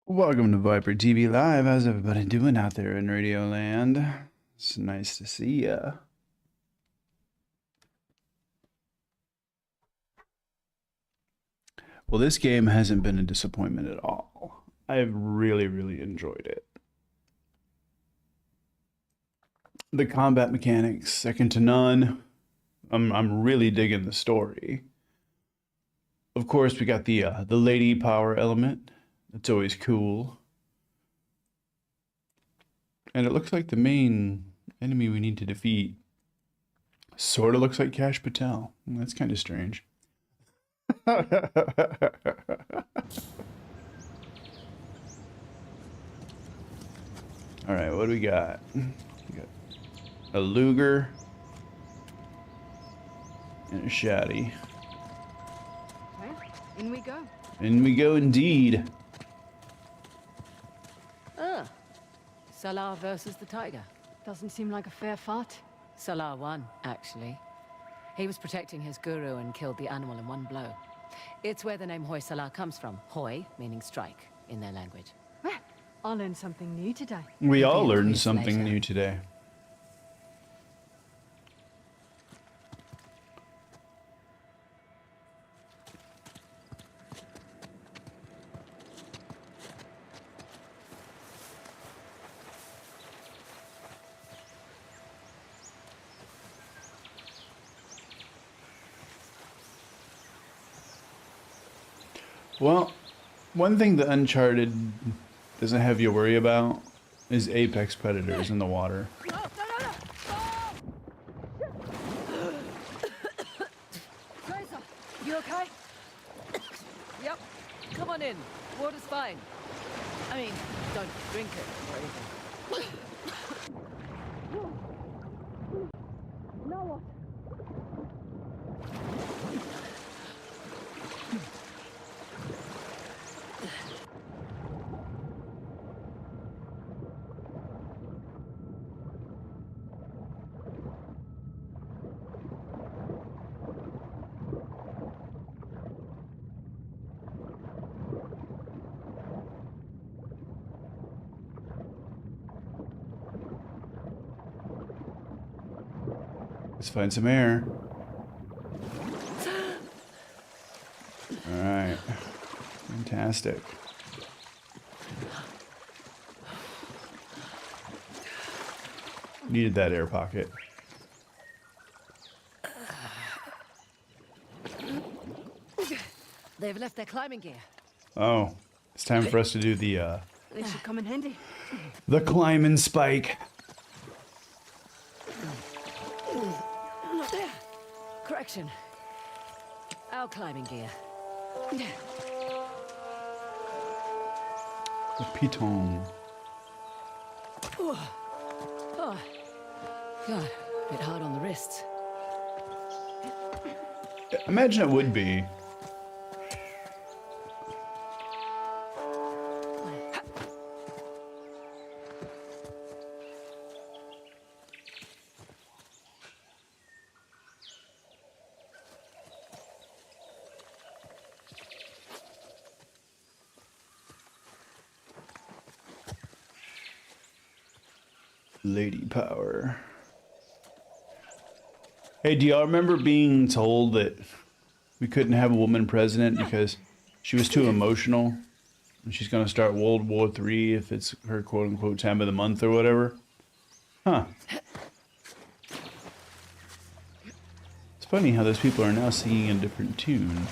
Welcome to ViperTV Live. How's everybody doing out there in Radio Land? It's nice to see ya. Well, this game hasn't been a disappointment at all. I've really, really enjoyed it. The combat mechanics, second to none. I'm really digging the story. Of course, we got the lady power element. That's always cool. And it looks like the main enemy we need to defeat sort of looks like Cash Patel. That's kind of strange. All right, what do we got? We got a Luger and a Shaddy. Well, in we go. In we go indeed. Ah, Salah versus the tiger. Doesn't seem like a fair fight. Salah won, actually. He was protecting his guru and killed the animal in one blow. It's where the name Hoi Salah comes from. Hoi, meaning strike, in their language. Well, I learned something new today. We all Maybe learned later. something new today. Well, one thing that Uncharted doesn't have you worry about is apex predators in the water. Fraser, you okay? Yep. Come on in. Water's fine. I mean, don't drink it or anything. Now what? Let's find some air. All right. Fantastic. Needed that air pocket. They've left their climbing gear. Oh, it's time for us to do the This should come in handy. climbing spike. Correction. Our climbing gear. The piton. Oh, God, a bit hard on the wrists. Imagine it would be. Lady power. Hey, do y'all remember being told that we couldn't have a woman president because she was too emotional and she's going to start World War III if it's her quote-unquote time of the month or whatever? Huh. It's funny how those people are now singing a different tune.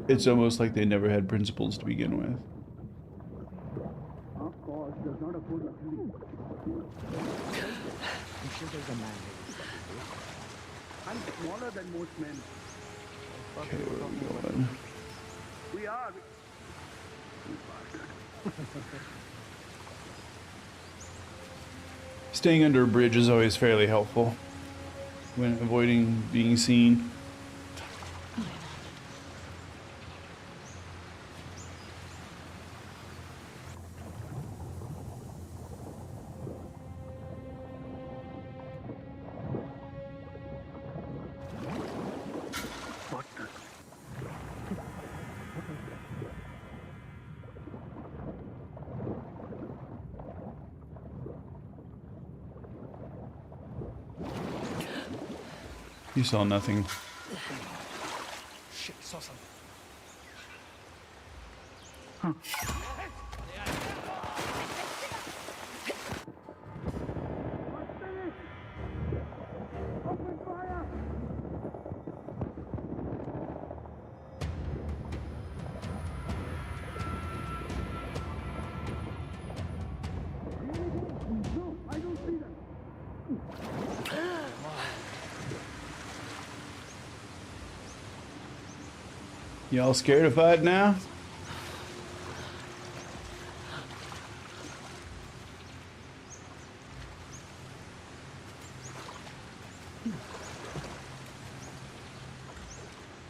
It's almost like they never had principles to begin with. Of course, there's not a good luxury. I'm sure there's a man I'm smaller than most men. Okay, where are we going? We are. Staying under a bridge is always fairly helpful when avoiding being seen. What the? You saw nothing. Shit, saw something. Open fire! No, I don't see them. Y'all scared of it now?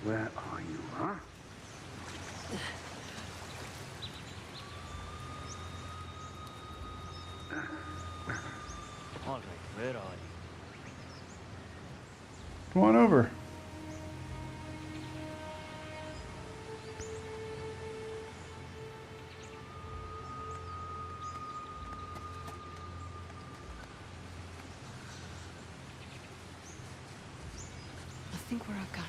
Where are you, huh? All right, where are you? Come on over. I think we're okay.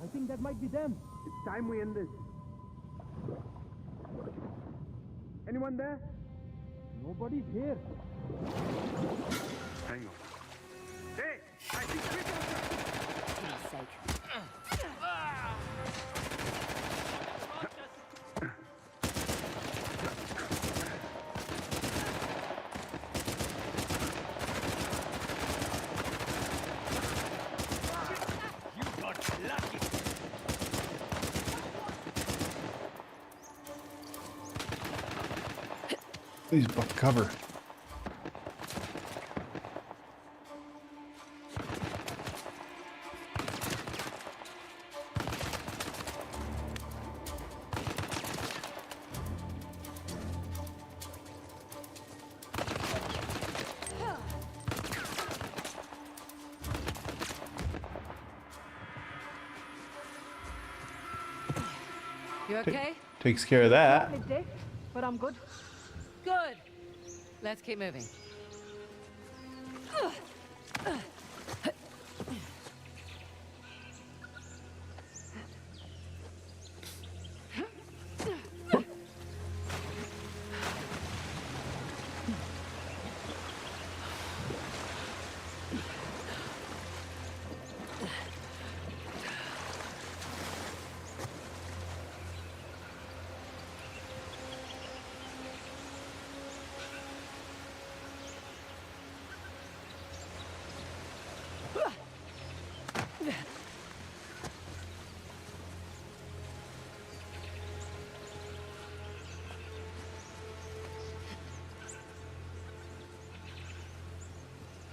I think that might be them. It's time we end this. Anyone there? Nobody's here. Hang on. Hey, I think we got them. You got lucky. Please buck cover. You okay? Takes care of that. Midday, but I'm good. Good. Let's keep moving.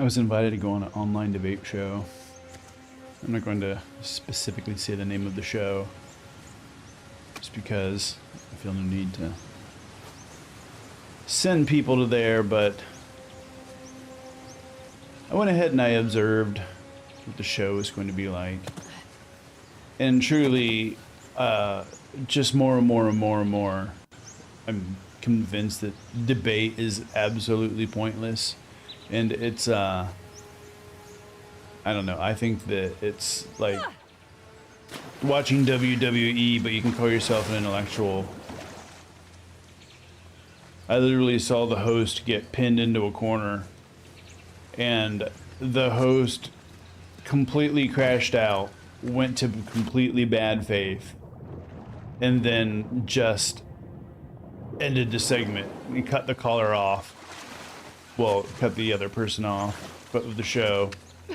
I was invited to go on an online debate show. I'm not going to specifically say the name of the show, just because I feel no need to send people to there, but I went ahead and I observed what the show is going to be like. And truly, just more and more and more and more, I'm convinced that debate is absolutely pointless. And it's, I don't know, I think that it's like watching WWE, but you can call yourself an intellectual. I literally saw the host get pinned into a corner, and the host completely crashed out, went to completely bad faith, and then just ended the segment. He cut the caller off. Well, cut the other person off of the show,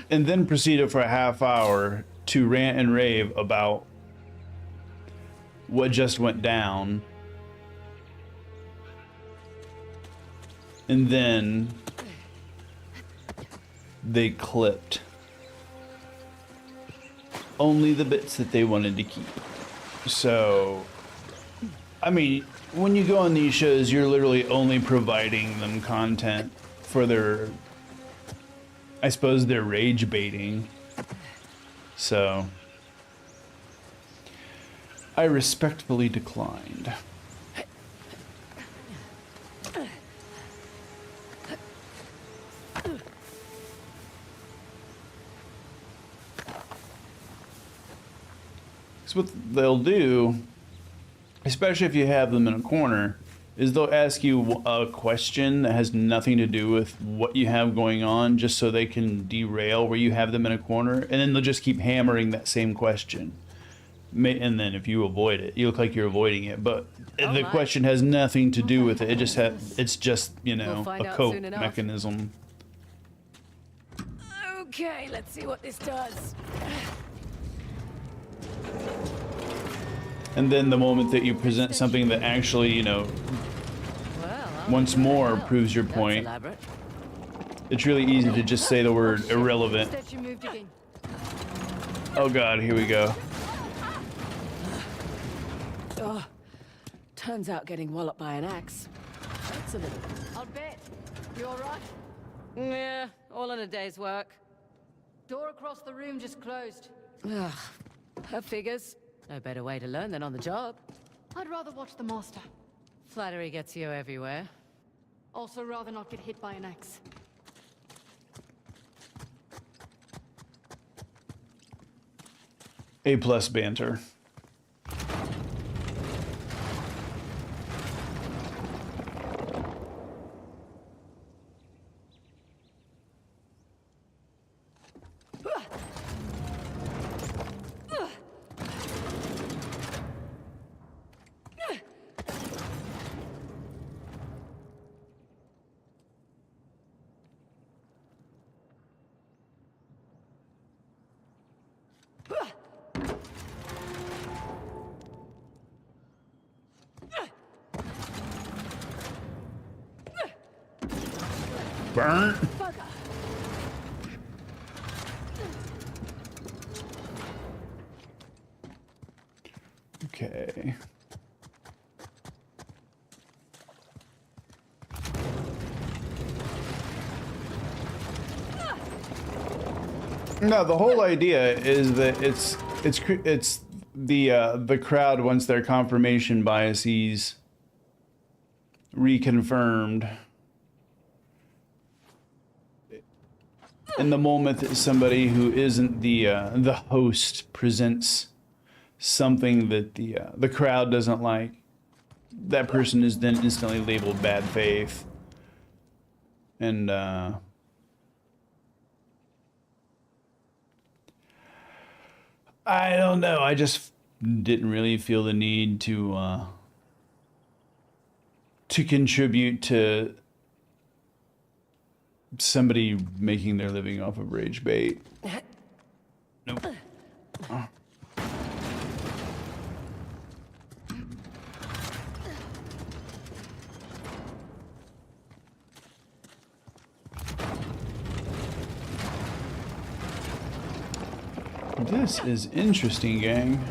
and then proceeded for a half hour to rant and rave about what just went down. And then they clipped only the bits that they wanted to keep. So, I mean, when you go on these shows, you're literally only providing them content for their, I suppose, their rage baiting. So, I respectfully declined. So what they'll do, especially if you have them in a corner, is they'll ask you a question that has nothing to do with what you have going on, just so they can derail where you have them in a corner, and then they'll just keep hammering that same question. And then if you avoid it, you look like you're avoiding it, but the question has nothing to do with it. It just it's just, you know, We'll a find out cope soon enough. mechanism. Okay, let's see what this does. And then the moment that you present something that actually, you know, Well, once more proves your that's point, elaborate. it's really easy to just say the word irrelevant. Statue moved again. Oh god, here we go. Oh, turns out getting walloped by an axe. That's a little. I'll bet. You alright? Yeah, all in a day's work. Door across the room just closed. Ugh, that figures. No better way to learn than on the job. I'd rather watch the master. Flattery gets you everywhere. Also rather not get hit by an axe. A+ banter. Burn. Okay. No, the whole idea is that it's the crowd wants their confirmation biases reconfirmed. In the moment that somebody who isn't the host presents something that the crowd doesn't like, that person is then instantly labeled bad faith. And I don't know. I just didn't really feel the need to contribute to somebody making their living off of rage bait. Nope. This is interesting, gang.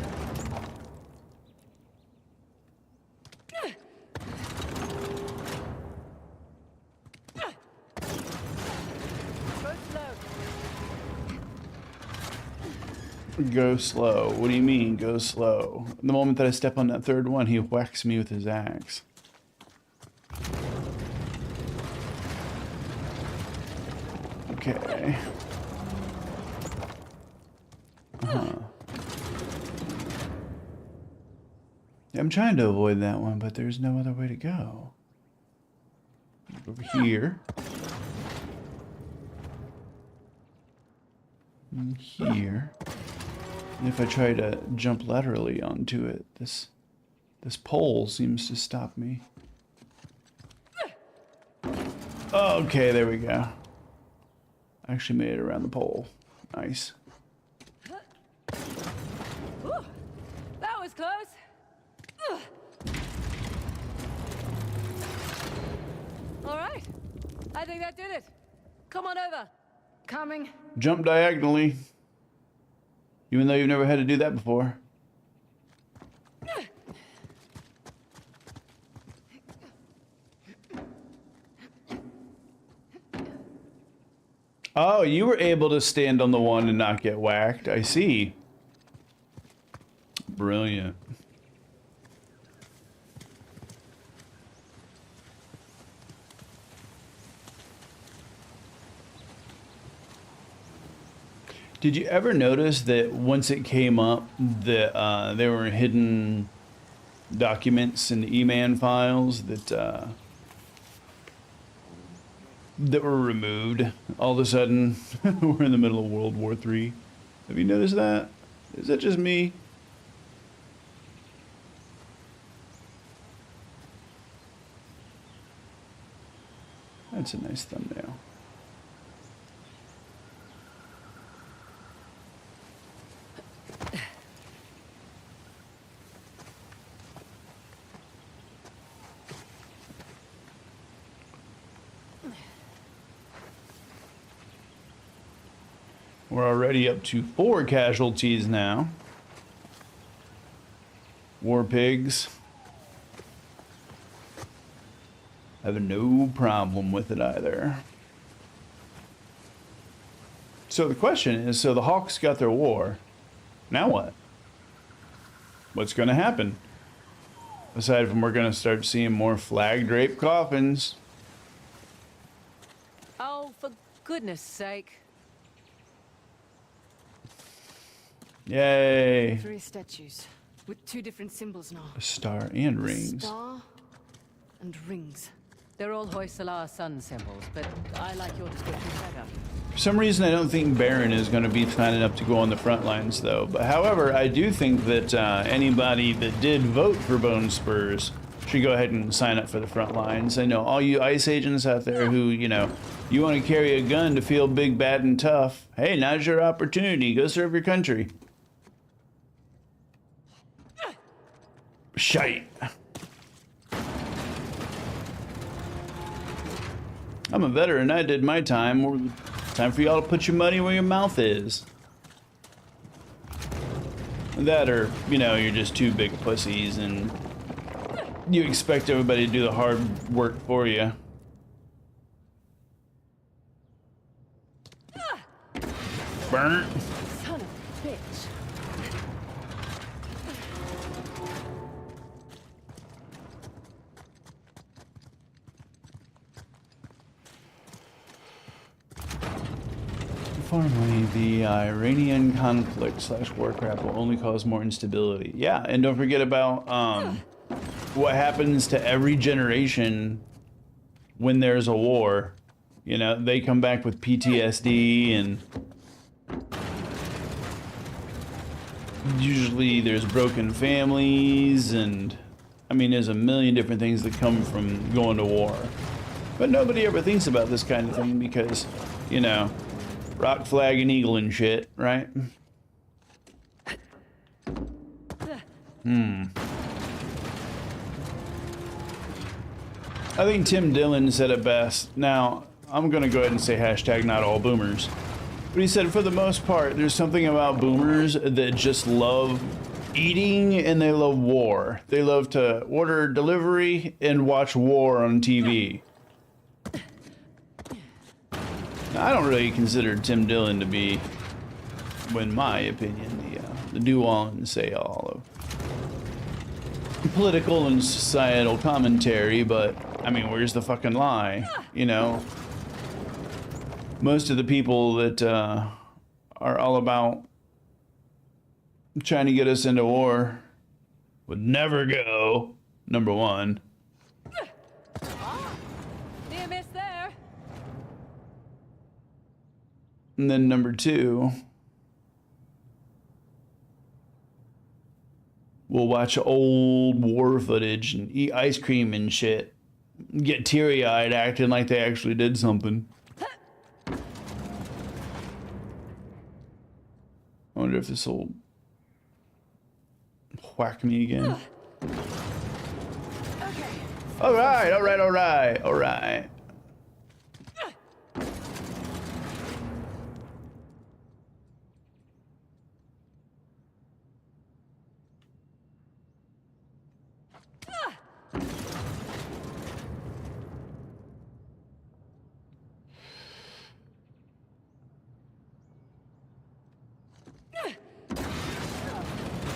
Go slow. What do you mean, go slow? The moment that I step on that third one, he whacks me with his axe. Okay. Yeah, I'm trying to avoid that one, but there's no other way to go. Over here. And here. And if I try to jump laterally onto it, this pole seems to stop me. Okay, there we go. I actually made it around the pole. Nice. Ooh, that was close. Ugh. All right, I think that did it. Come on over. Coming. Jump diagonally. Even though you've never had to do that before. Oh, you were able to stand on the one and not get whacked. I see. Brilliant. Did you ever notice that once it came up that there were hidden documents in the E-Man files that that were removed? All of a sudden, we're in the middle of World War III. Have you noticed that? Is that just me? That's a nice thumbnail. We're already up to 4 casualties now. War pigs. I have no problem with it either. So the question is, so the Hawks got their war. Now what? What's going to happen? Aside from we're going to start seeing more flag-draped coffins. Oh, for goodness sake. Yay. 3 statues with 2 different symbols now. A star and rings. Star and rings. They're all Hoysala sun symbols, but I like your description better. For some reason, I don't think Baron is going to be kind enough to go on the front lines, though. But however, I do think that anybody that did vote for Bone Spurs should go ahead and sign up for the front lines. I know all you ICE agents out there who, you know, you want to carry a gun to feel big, bad, and tough. Hey, now's your opportunity. Go serve your country. Shite. I'm a veteran. I did my time. Time for y'all to put your money where your mouth is. That or, you know, you're just 2 big pussies and you expect everybody to do the hard work for you. Burnt. Son of a bitch. Finally, the Iranian conflict / warcraft will only cause more instability. Yeah, and don't forget about what happens to every generation when there's a war. You know, they come back with PTSD, and usually there's broken families, and I mean, there's a million different things that come from going to war. But nobody ever thinks about this kind of thing because, you know, rock, flag, and eagle and shit, right? I think Tim Dillon said it best. Now, I'm gonna go ahead and say hashtag not all boomers. But he said for the most part, there's something about boomers that just love eating and they love war. They love to order delivery and watch war on TV. Now, I don't really consider Tim Dillon to be, in my opinion, the do-all and say-all of political and societal commentary, but, I mean, where's the fucking lie, you know? Most of the people that are all about trying to get us into war would never go, number one. Near miss there. And then number 2, we'll watch old war footage and eat ice cream and shit. Get teary-eyed acting like they actually did something. I wonder if this will whack me again. Alright, alright, alright, alright.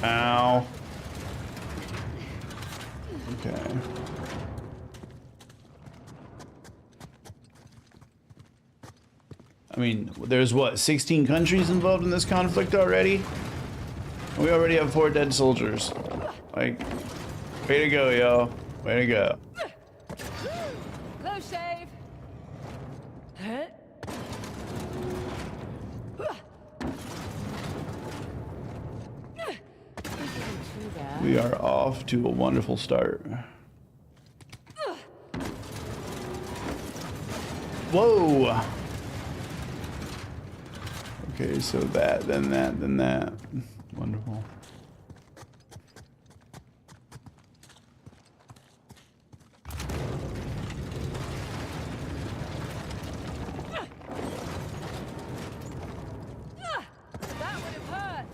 Ow. Okay. I mean, there's what, 16 countries involved in this conflict already? And we already have 4 dead soldiers. Like, way to go, y'all. Way to go. Close shave. We are off to a wonderful start. Whoa! Okay, so that, then that, then that. Wonderful. That would have hurt.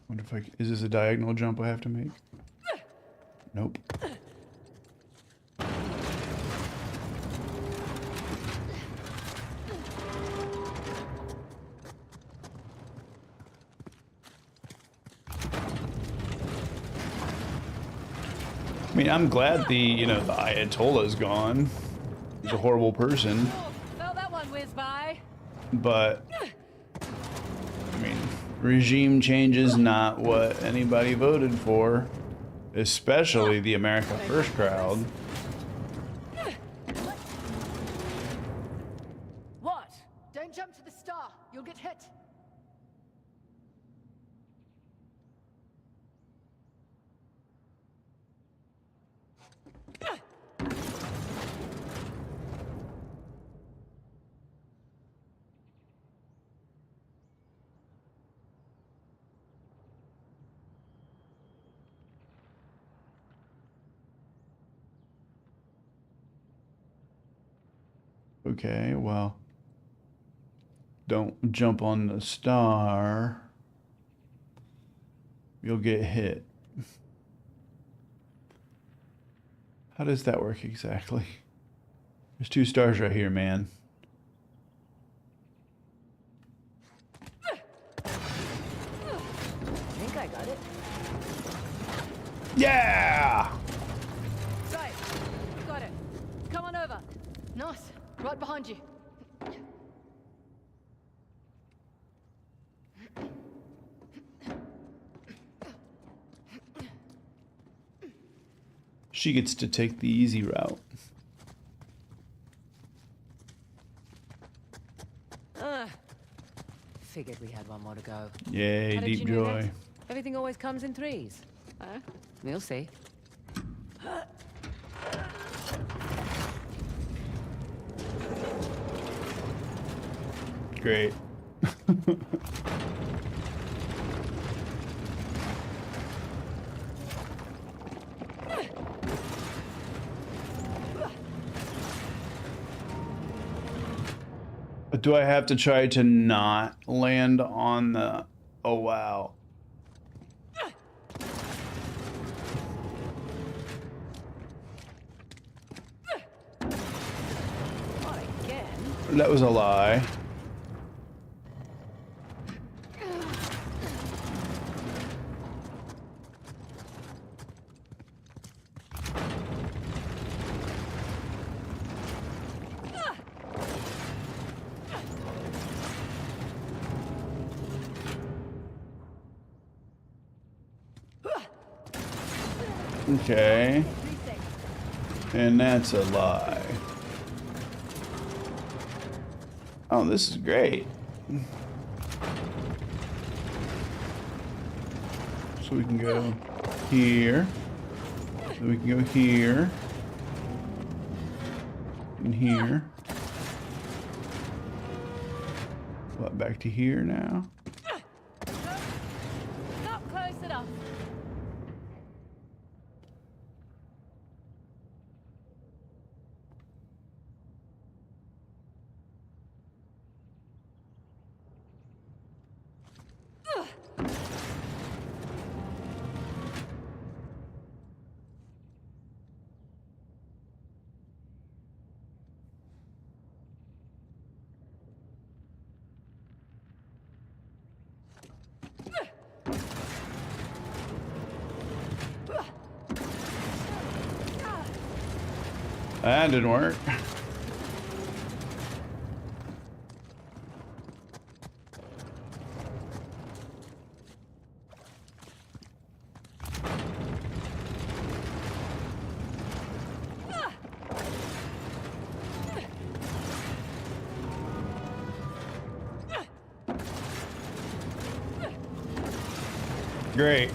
Wonder if is this a diagonal jump I have to make? Nope. I mean, I'm glad the Ayatollah's gone. He's a horrible person, Oh, felt that one whiz by. but I mean, regime change is not what anybody voted for, especially the America First crowd. What? Don't jump to the star. You'll get hit. Okay, well, don't jump on the star. You'll get hit. How does that work exactly? There's 2 stars right here, man. I think I got it. Yeah! Right. Got it. Come on over. Nice. Right behind you. She gets to take the easy route. Figured we had one more to go. Yay, How did deep you know joy. that? Everything always comes in 3s. We'll see. Great. Do I have to try to not land on the... Oh, wow. Not again. That was a lie. Okay. And that's a lie. Oh, this is great. So we can go here. Then we can go here. And here. What, back to here now? That didn't work. Great.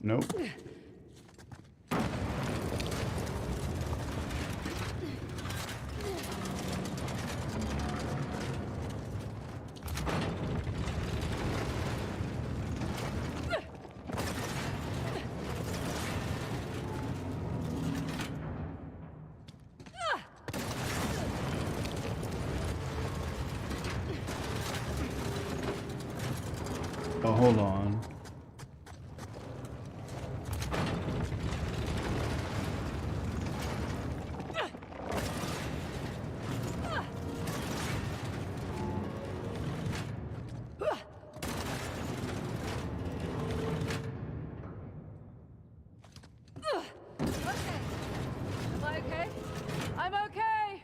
Nope. Oh, hold on. Am I okay? I'm okay!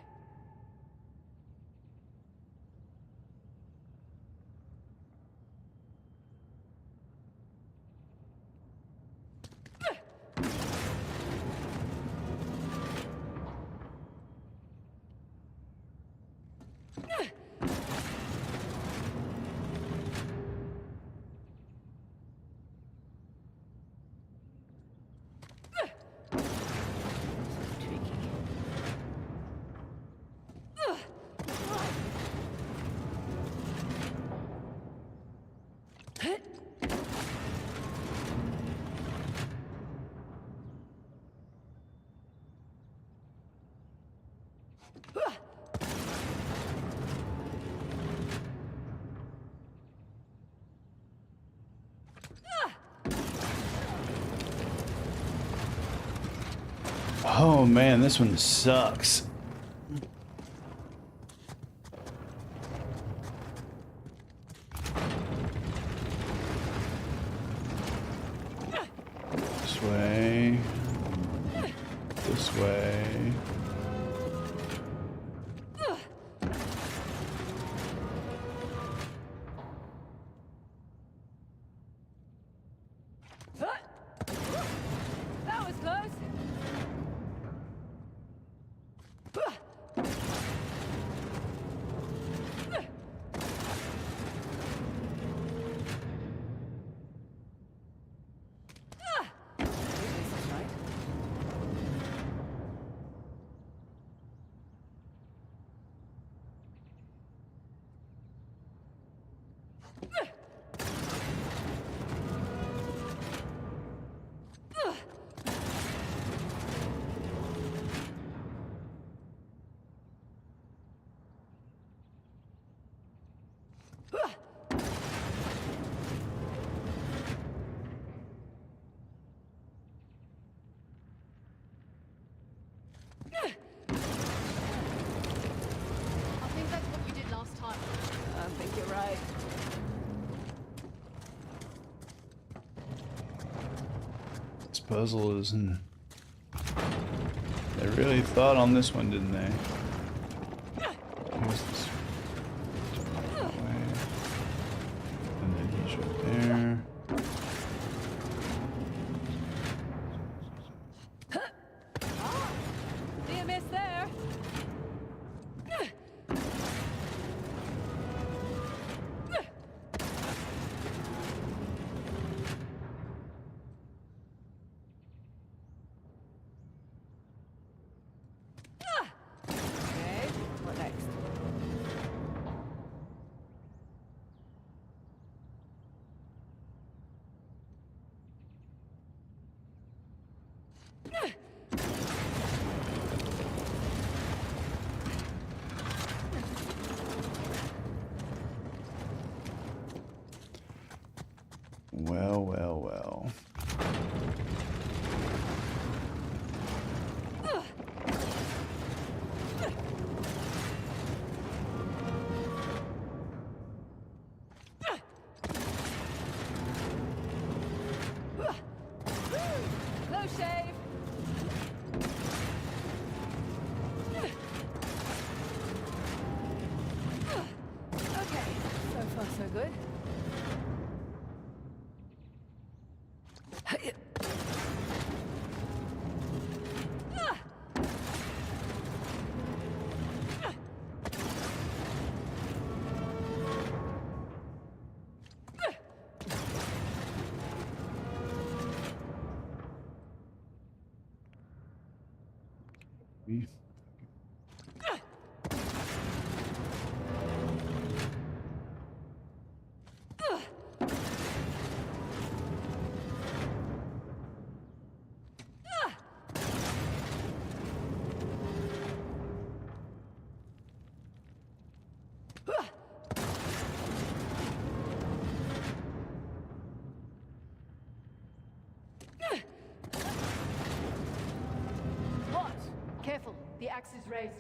Oh man, this one sucks. This way. This way. That was close! I think that's what you did last time. I think you're right. This puzzle is in... They really thought on this one, didn't they? Here's this that way. And then he's right there. Near miss there. Okay, what next? Well, well, well. good. We- What? Careful, the axe is raised.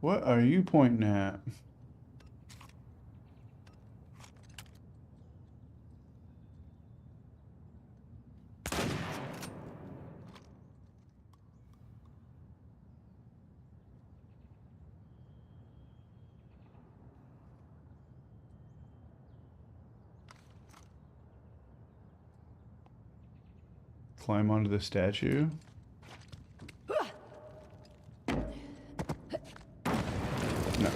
What are you pointing at? Climb onto the statue? No.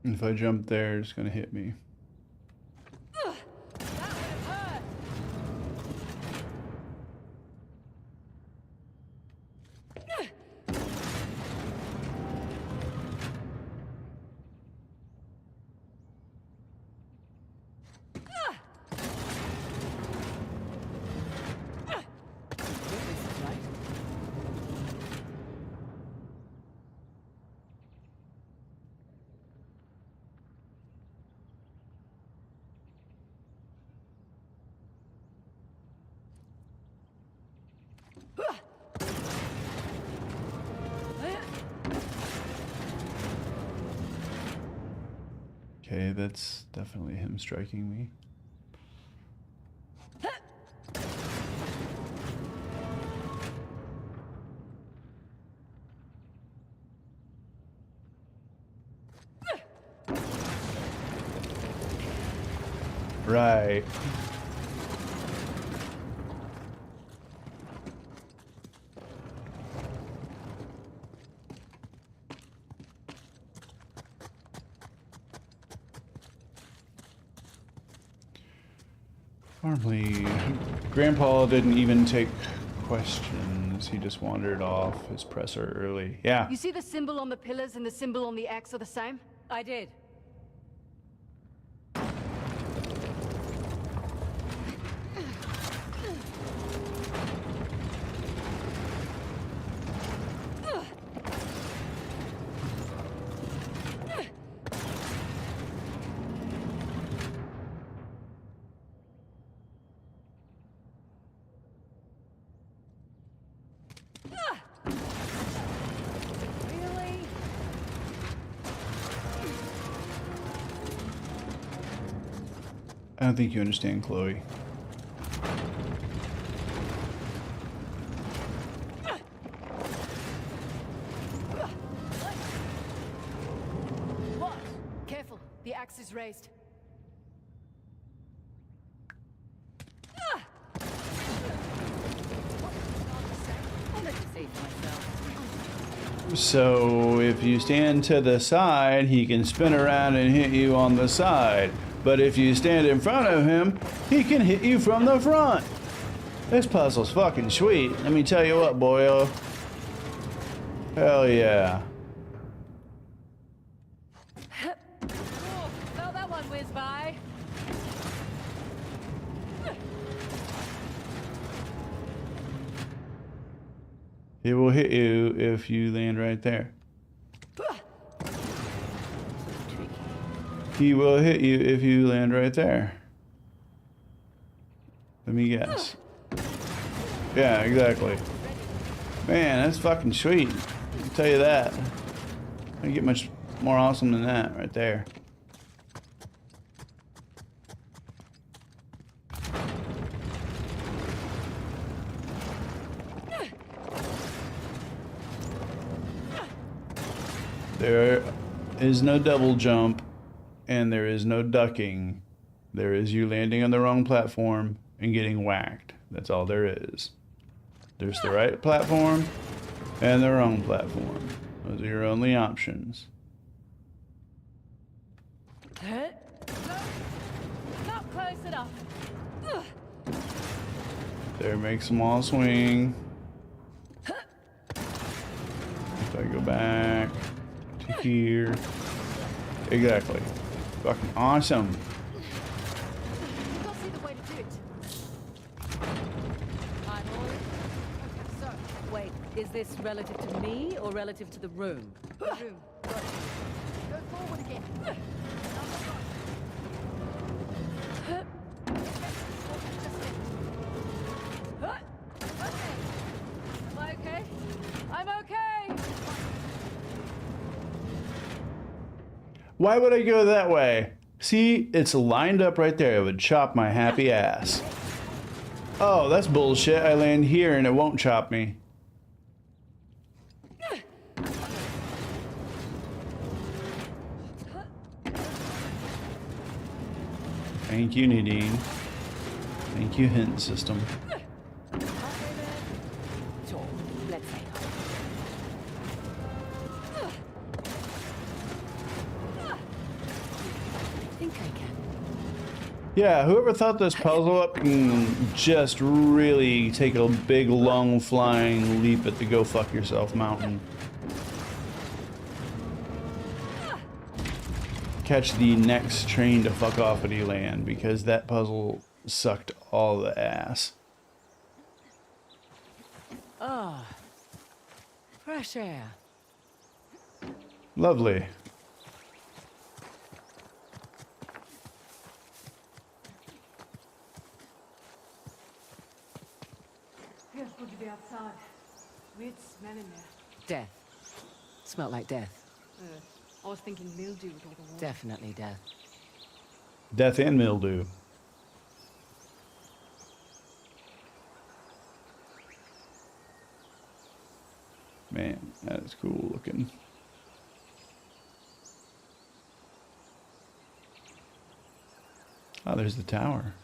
If I jump there, it's gonna hit me. That would have hurt. This is right. Okay, that's definitely him striking me. Right. Normally, Grandpa didn't even take questions. He just wandered off his presser early. Yeah. You see the symbol on the pillars and the symbol on the axe are the same? I did. Really? I don't think you understand, Chloe. is raised. I'll let you see for myself. So if you stand to the side, he can spin around and hit you on the side. But if you stand in front of him, he can hit you from the front. This puzzle's fucking sweet. Let me tell you what, boyo. Hell yeah. Oh, felt that one whiz by. It will hit you if you land right there. He will hit you if you land right there. Let me guess. Yeah, exactly. Man, that's fucking sweet. I'll tell you that. I don't get much more awesome than that right there. There is no double jump, and there is no ducking. There is you landing on the wrong platform and getting whacked. That's all there is. There's the right platform and the wrong platform. Those are your only options. Not close enough. There, makes them all swing. If I go back to here. Exactly. Fucking awesome. You can't see the way to do it. I'm all in. So, wait, is this relative to me or relative to the room? The room. Got it. Go forward again. Am I okay? I'm okay! Why would I go that way? See, it's lined up right there. It would chop my happy ass. Oh, that's bullshit. I land here and it won't chop me. Thank you, Nadine. Thank you, hint system. Sure, let's say. I think I can. Yeah, whoever thought this puzzle up can just really take a big, long, flying leap at the go fuck yourself mountain. Catch the next train to fuck offity land, because that puzzle sucked all the ass. Ah, fresh air. Lovely. Feels good to be outside. Weird smell in there. Death. Smelled like death. I was thinking mildew with all the water. Definitely death. Death and mildew. Man, that is cool looking. Oh, there's the tower.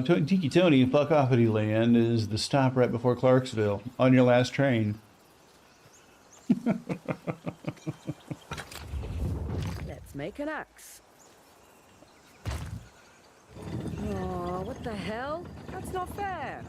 Tiki Tony, Fuck Offity Land is the stop right before Clarksville on your last train. Let's make an axe. Oh, what the hell? That's not fair.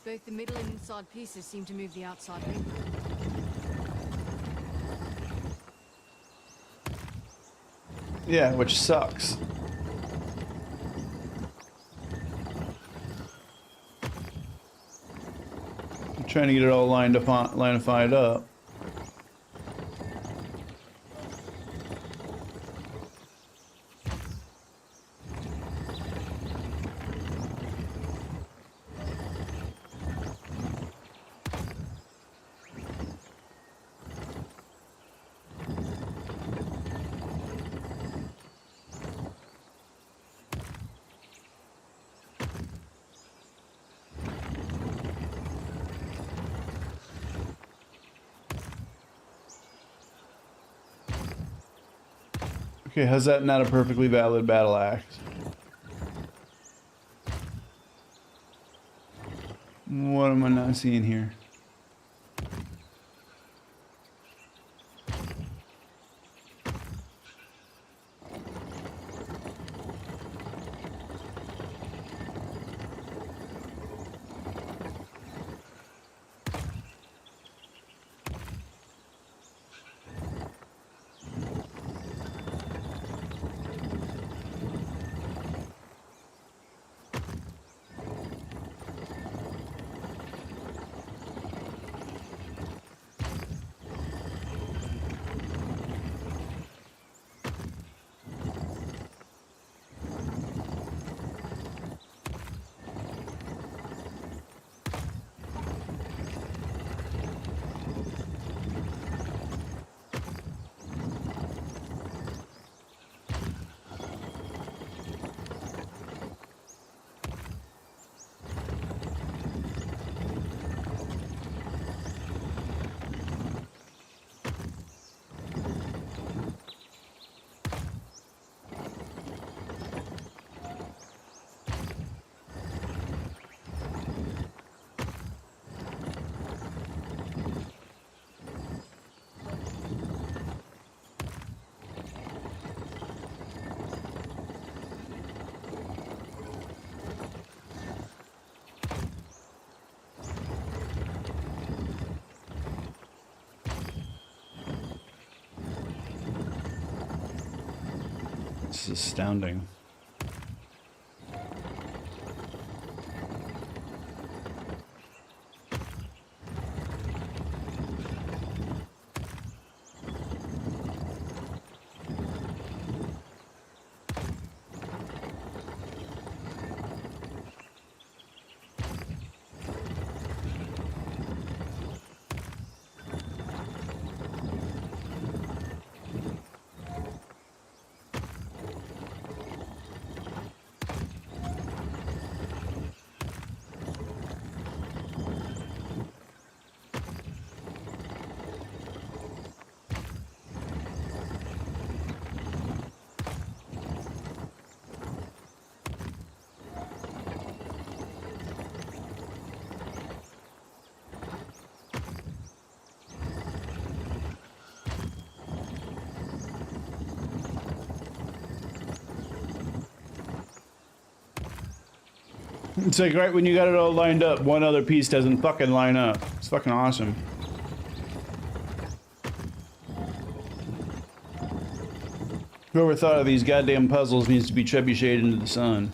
Both the middle and inside pieces seem to move the outside ring. Yeah, which sucks. Trying to get it all linified up. Okay, how's that not a perfectly valid battle axe? What am I not seeing here? This is astounding. It's like right when you got it all lined up, one other piece doesn't fucking line up. It's fucking awesome. Whoever thought of these goddamn puzzles needs to be trebucheted into the sun.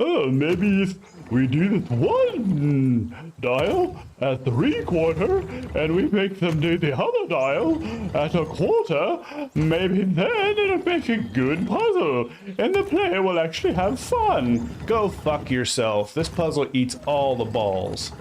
Oh, maybe if we do this one dial at 3/4 and we make them do the other dial at 1/4, maybe then it'll make a good puzzle and the player will actually have fun. Go fuck yourself. This puzzle eats all the balls.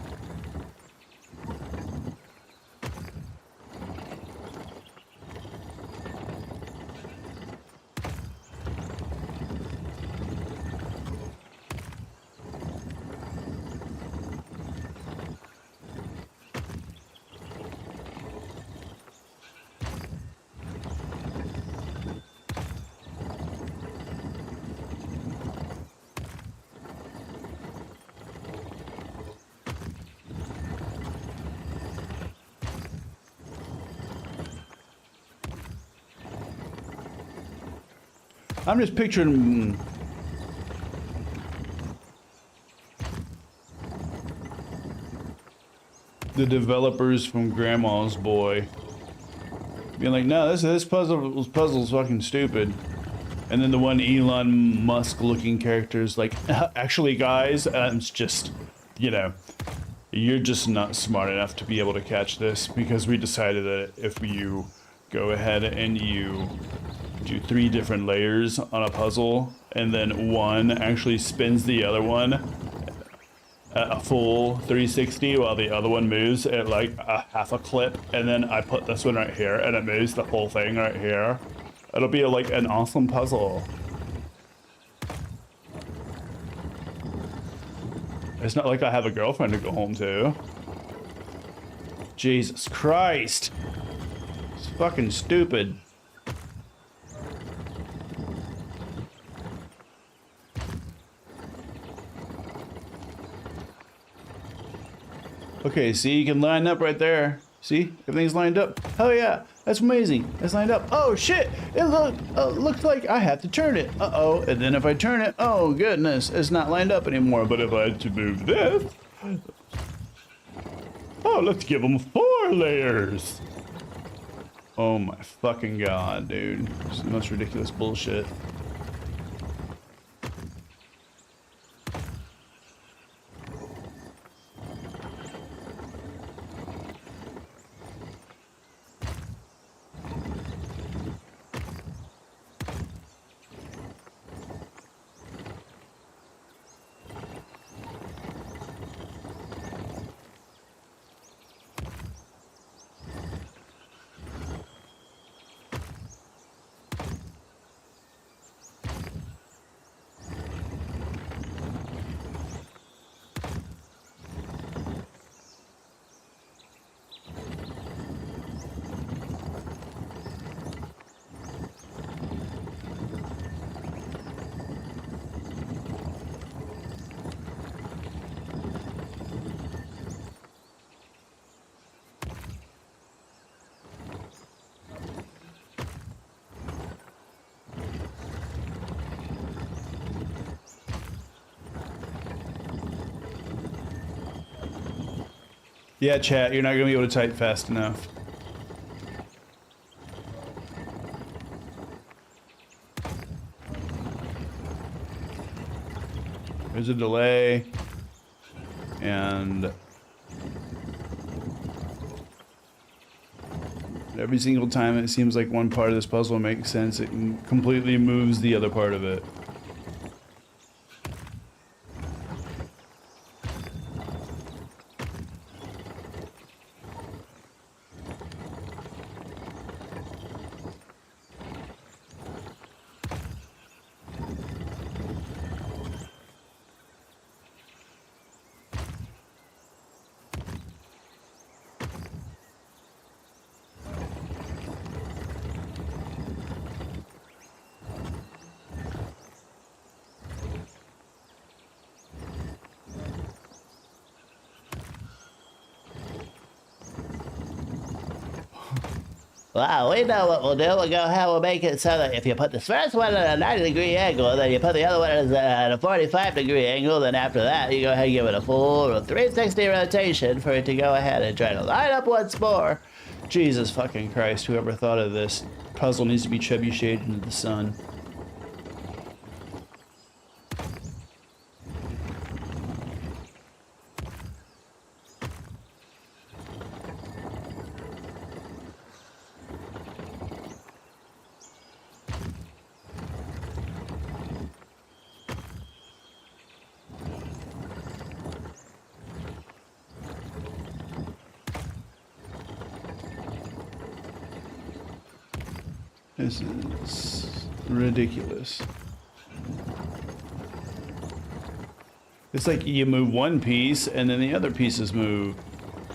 I'm just picturing the developers from Grandma's Boy being like, no, this puzzle's fucking stupid. And then the one Elon Musk looking character is like, actually guys, it's just, you know, you're just not smart enough to be able to catch this because we decided that if you go ahead and you do 3 different layers on a puzzle and then one actually spins the other one at a full 360 while the other one moves at like a half a clip, and then I put this one right here and it moves the whole thing right here. It'll be like an awesome puzzle. It's not like I have a girlfriend to go home to. Jesus Christ. It's fucking stupid. Okay, see, you can line up right there. See, everything's lined up. Hell yeah, that's amazing. It's lined up. Oh shit, it looks like I have to turn it. Uh-oh, and then if I turn it, oh goodness, it's not lined up anymore. But if I had to move this, oh, let's give them 4 layers. Oh my fucking god, dude. This is the most ridiculous bullshit. Yeah, chat, you're not gonna be able to type fast enough. There's a delay, and every single time it seems like one part of this puzzle makes sense, it completely moves the other part of it. Wow, we know what we'll do. We'll make it so that if you put this first one at a 90-degree angle, then you put the other one at a 45-degree angle, then after that, you go ahead and give it a full 360 rotation for it to go ahead and try to line up once more. Jesus fucking Christ, whoever thought of this puzzle needs to be trebucheted into the sun. This is ridiculous. It's like you move one piece and then the other pieces move.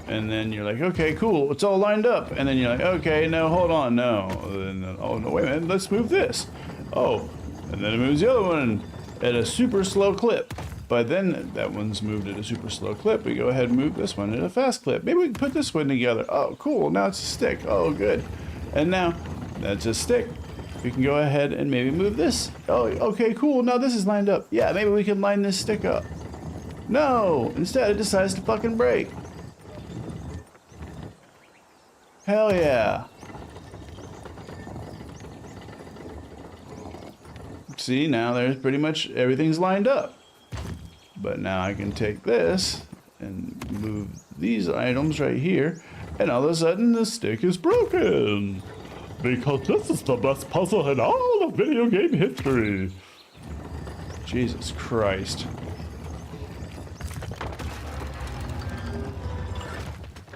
And then you're like, okay, cool, it's all lined up. And then you're like, okay, no, hold on, no. And then, oh, no, wait a minute, let's move this. Oh, and then it moves the other one at a super slow clip. But then that one's moved at a super slow clip. We go ahead and move this one at a fast clip. Maybe we can put this one together. Oh, cool, now it's a stick. Oh, good. And now that's a stick. We can go ahead and maybe move this. Oh, okay, cool. Now this is lined up. Yeah, maybe we can line this stick up. No, instead it decides to fucking break. Hell yeah. See, now there's pretty much everything's lined up. But now I can take this and move these items right here, and all of a sudden the stick is broken. Because this is the best puzzle in all of video game history. Jesus Christ.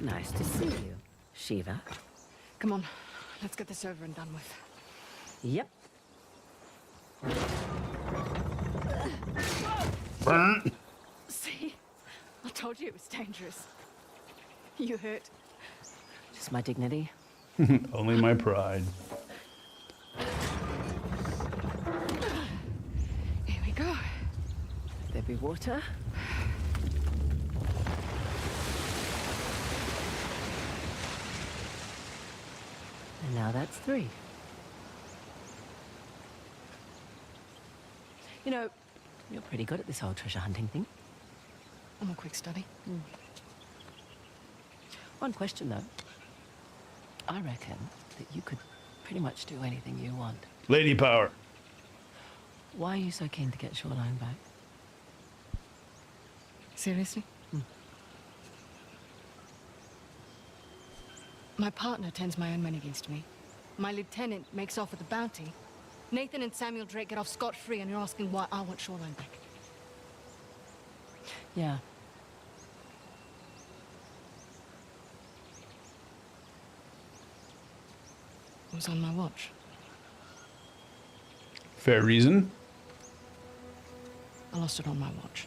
Nice to see you, Shiva. Come on, let's get this over and done with. Yep. Burn. See? I told you it was dangerous. You hurt. Just my dignity. Only my pride. Here we go. There be water. And now that's 3. You know, you're pretty good at this whole treasure hunting thing. I'm a quick study. One question, though. I reckon that you could pretty much do anything you want. Lady power. Why are you so keen to get Shoreline back? Seriously? My partner turns my own men against me. My lieutenant makes off with a bounty. Nathan and Samuel Drake get off scot-free, and you're asking why I want Shoreline back. Yeah. It was on my watch. Fair reason. I lost it on my watch.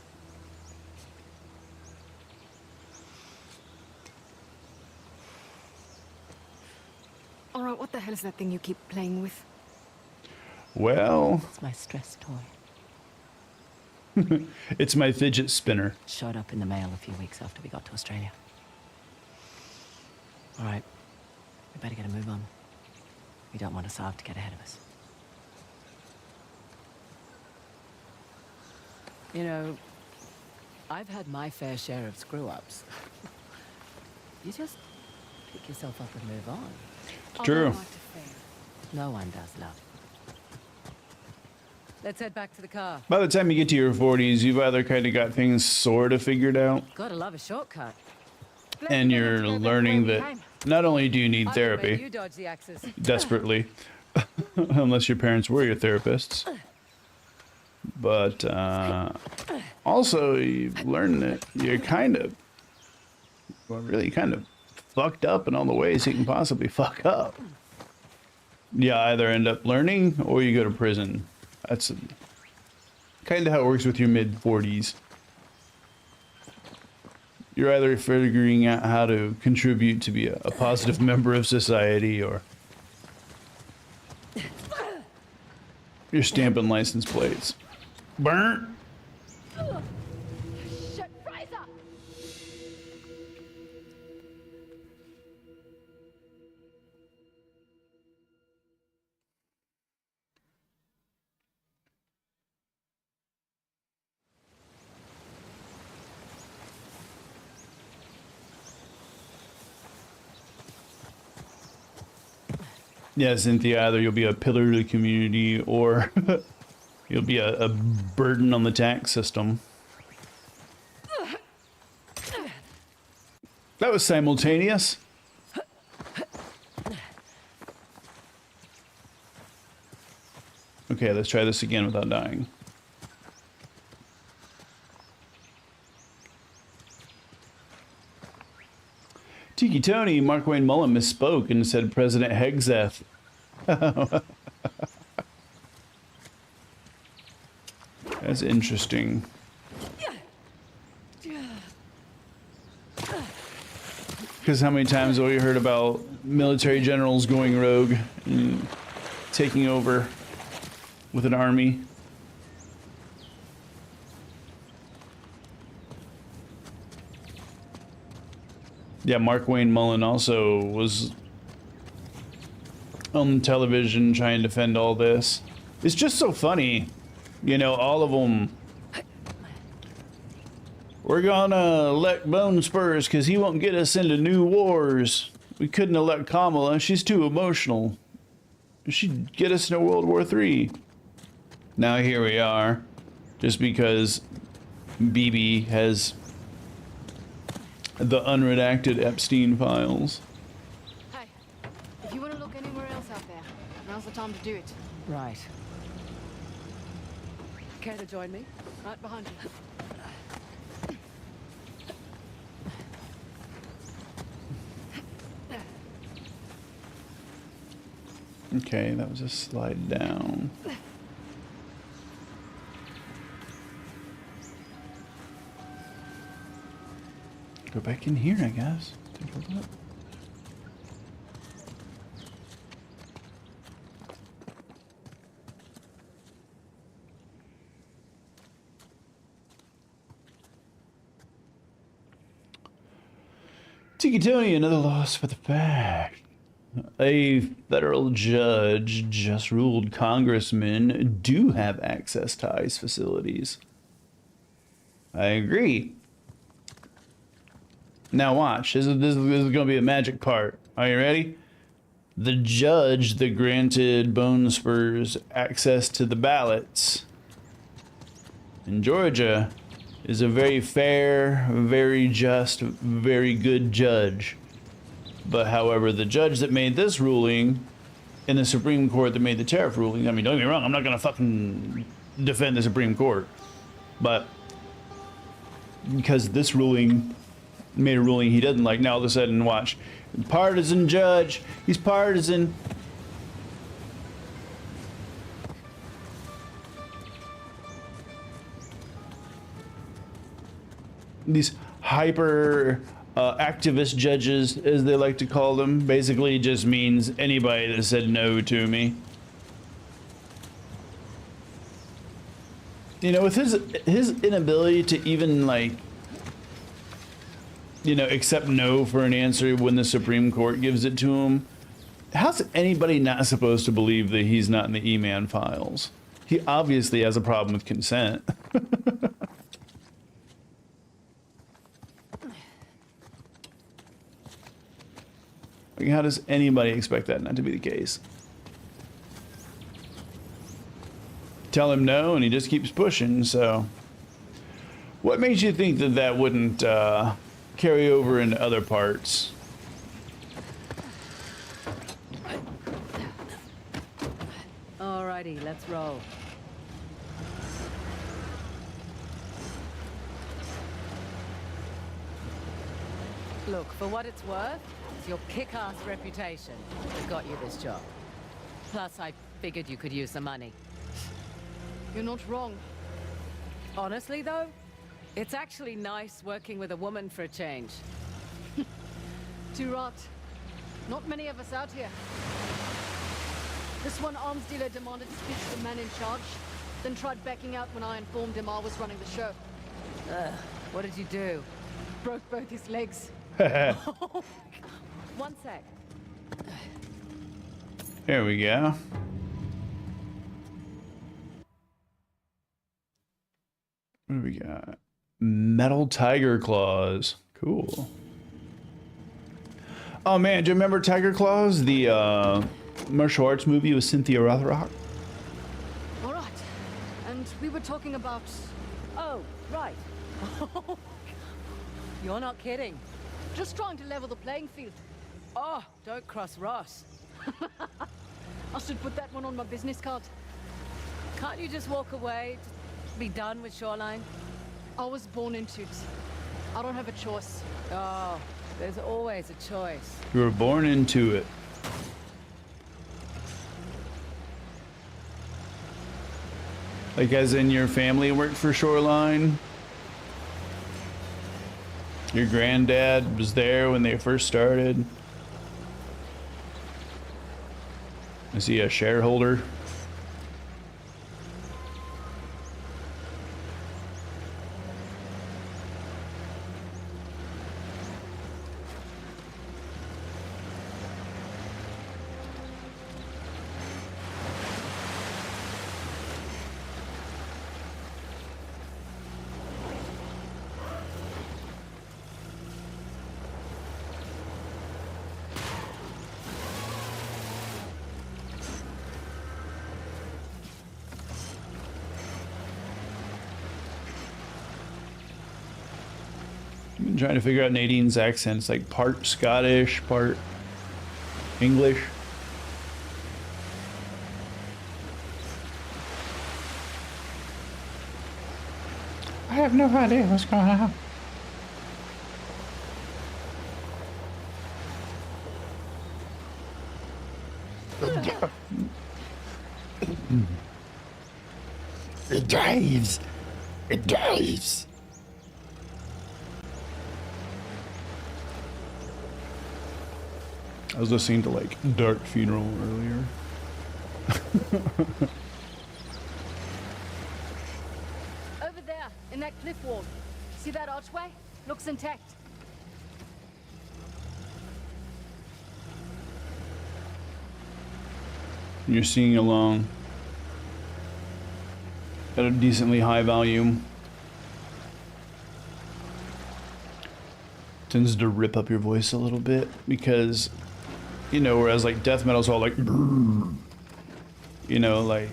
All right, what the hell is that thing you keep playing with? Well, It's my stress toy. it's my fidget spinner. Showed up in the mail a few weeks after we got to Australia. All right. We better get a move on. We don't want Assad to get ahead of us. You know, I've had my fair share of screw-ups. You just pick yourself up and move on. True. I don't like to fail. No one does, love. Let's head back to the car. By the time you get to your 40s, you've either kind of got things sort of figured out, Gotta love a shortcut. and you're learning that not only do you need You therapy dodge the axis. desperately, unless your parents were your therapists, but also you've learned that you're kind of, well, really kind of fucked up in all the ways you can possibly fuck up. You either end up learning or you go to prison. That's kind of how it works with your mid-40s. You're either figuring out how to contribute to be a positive member of society, or you're stamping license plates. Burn. Shit, Fraser! Yeah, Cynthia, either you'll be a pillar to the community or you'll be a burden on the tax system. That was simultaneous. Okay, let's try this again without dying. Tiki Tony, Mark Wayne Mullen misspoke and said President Hegseth. That's interesting. Because how many times have we heard about military generals going rogue and taking over with an army? Yeah, Mark Wayne Mullen also was on television trying to defend all this. It's just so funny. You know, all of them. We're gonna elect Bone Spurs because he won't get us into new wars. We couldn't elect Kamala. She's too emotional. She'd get us into World War III. now here we are, just because BB has the unredacted Epstein files. Hey, if you want to look anywhere else out there, now's the time to do it. Right. Care to join me? Right behind you. Okay, that was a slide down. Go back in here, I guess. Take a look. Tiki Tony, another loss for the fact. A federal judge just ruled congressmen do have access to ICE facilities. I agree. Now watch. This is going to be a magic part. Are you ready? The judge that granted Bone Spurs access to the ballots in Georgia is a very fair, very just, very good judge. But however, the judge that made this ruling in the Supreme Court that made the tariff ruling, I mean, don't get me wrong, I'm not going to fucking defend the Supreme Court. But because this ruling made a ruling he doesn't like, now all of a sudden, watch. Partisan judge, he's partisan. These hyper activist judges, as they like to call them, basically just means anybody that said no to me. You know, with his inability to even, like, you know, accept no for an answer when the Supreme Court gives it to him, how's anybody not supposed to believe that he's not in the E-Man files? He obviously has a problem with consent. Like, how does anybody expect that not to be the case? Tell him no, and he just keeps pushing, so... What makes you think that that wouldn't carry over into other parts? Alrighty, let's roll. Look, for what it's worth, it's your kick-ass reputation that got you this job. Plus, I figured you could use some money. You're not wrong. Honestly, though, it's actually nice working with a woman for a change. Too right. Not many of us out here. This one arms dealer demanded to speak to the man in charge, then tried backing out when I informed him I was running the show. What did you do? Broke both his legs. One sec. There we go. What do we got? Metal tiger claws. Cool. Oh man, do you remember Tiger Claws? The martial arts movie with Cynthia Rothrock? All right. And we were talking about... Oh, right. You're not kidding. just trying to level the playing field. Oh, don't cross Ross. I should put that one on my business card. Can't you just walk away? Just be done with Shoreline? I was born into it. I don't have a choice. Oh, there's always a choice. You were born into it. Like as in your family worked for Shoreline? Your granddad was there when they first started? Is he a shareholder? I've been trying to figure out Nadine's accent. It's like part Scottish, part English. I have no idea what's going on. It drives. It drives. I was listening to like Dark Funeral earlier. Over there, in that cliff wall. See that archway? Looks intact. And you're singing along at a decently high volume. Tends to rip up your voice a little bit because, you know, whereas like death metal's all like, brrr, you know, like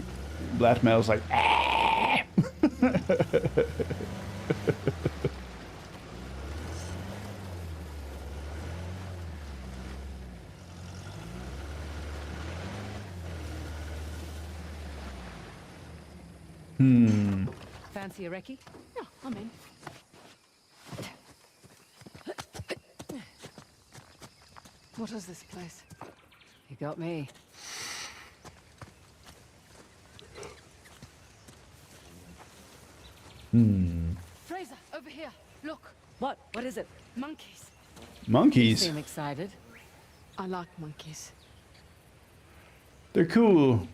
black metal's like, ah. Fancy a recce? Yeah, I'm in. What is this place? You got me. Fraser, over here. Look, What? What is it? monkeys. Monkeys. Seem excited. I like monkeys. They're cool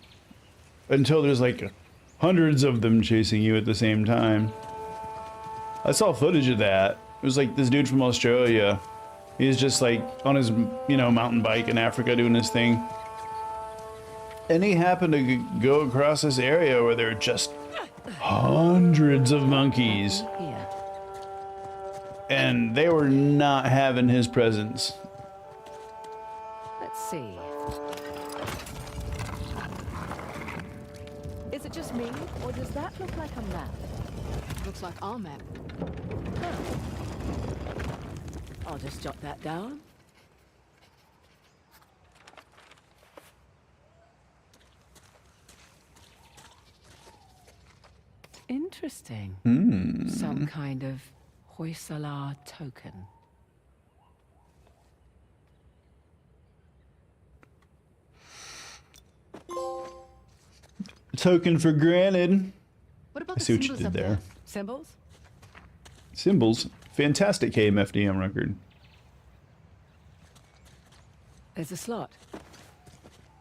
until there's like hundreds of them chasing you at the same time. I saw footage of that. It was like this dude from Australia. He's just like on his, you know, mountain bike in Africa doing his thing. And he happened to go across this area where there are just hundreds of monkeys. Here. And they were not having his presence. Let's see. Is it just me, or does that look like a map? Looks like our map. I'll just jot that down. Interesting. Some kind of Hoysala token. Token for granted. What about I the see what you symbols did up there. Symbols? Symbols. Fantastic KMFDM record. There's a slot.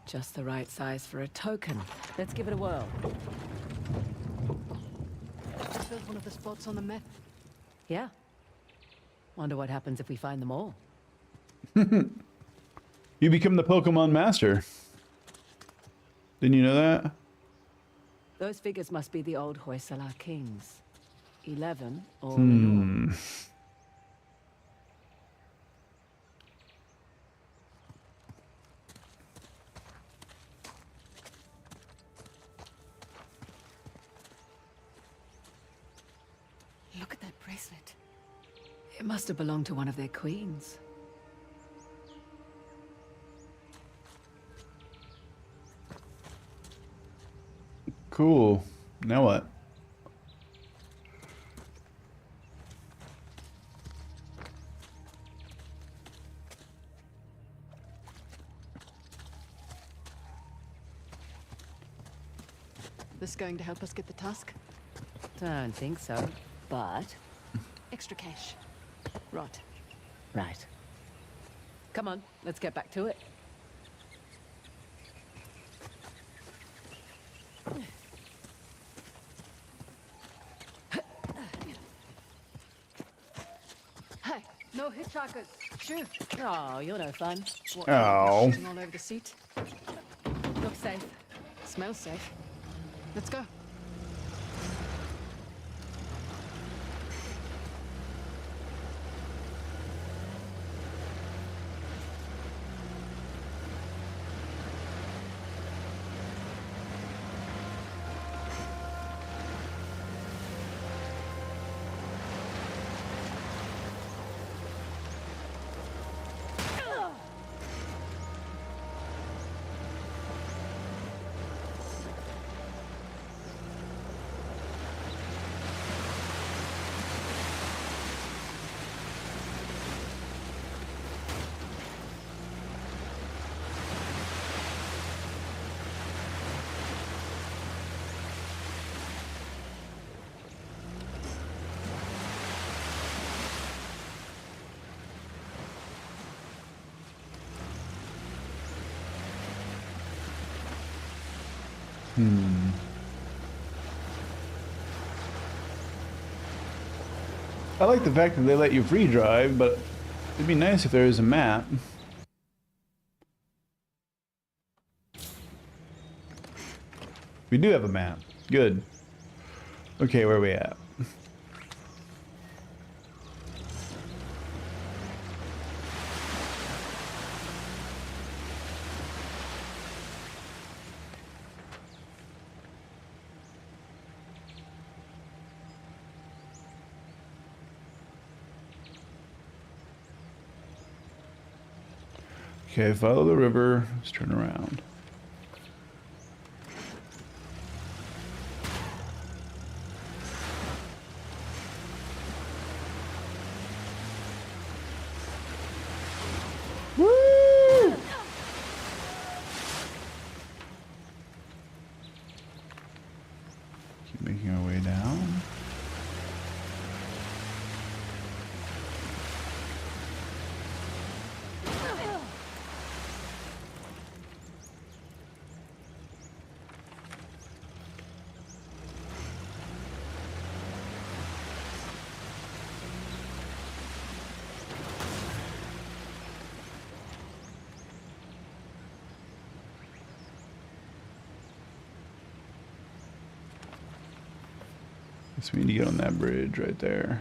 Just the right size for a token. Let's give it a whirl. Is that one of the spots on the map? Yeah. Wonder what happens if we find them all. You become the Pokemon Master. Didn't you know that? Those figures must be the old Hoysala kings. 11 all in all. Look at that bracelet. It must have belonged to one of their queens. Cool. Now what? This going to help us get the tusk? Don't think so, but... Extra cash. Right. Right. Come on, let's get back to it. Hey, no hitchhikers. Shoo. Oh, you're no fun. What, Oh. shitting all over the seat? Look safe. Smells safe. Let's go. I like the fact that they let you free drive, but it'd be nice if there was a map. We do have a map. Good. Okay, where are we at? Okay, follow the river. Let's turn around. Woo! Keep making our way down. Guess we need to get on that bridge right there.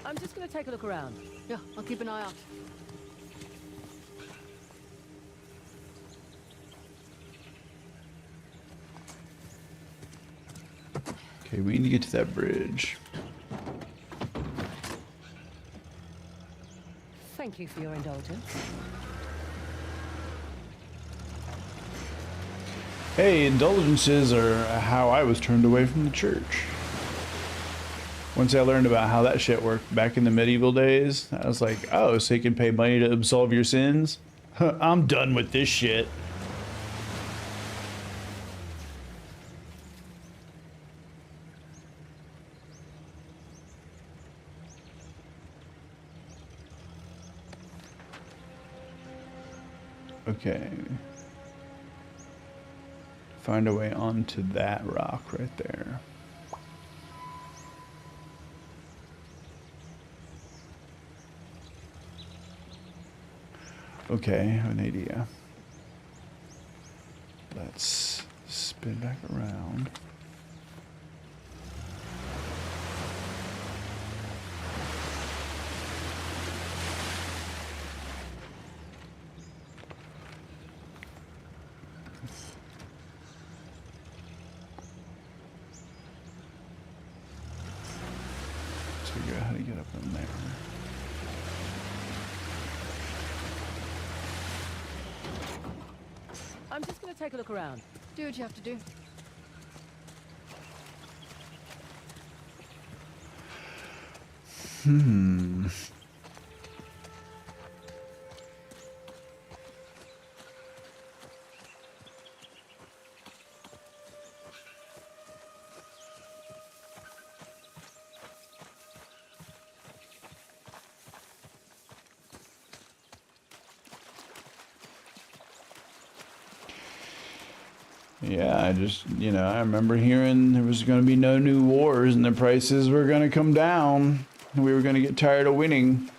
I'm just gonna take a look around. Yeah, I'll keep an eye out. Okay, we need to get to that bridge. Thank you for your indulgence. Hey, indulgences are how I was turned away from the church. Once I learned about how that shit worked back in the medieval days, I was like, oh, so you can pay money to absolve your sins? I'm done with this shit. Okay. Find a way onto that rock right there. Okay, I have an idea. Let's spin back around. Let's figure out how to get up in there. I'm just gonna take a look around. Do what you have to do. Yeah, I just, I remember hearing there was going to be no new wars and the prices were going to come down and we were going to get tired of winning.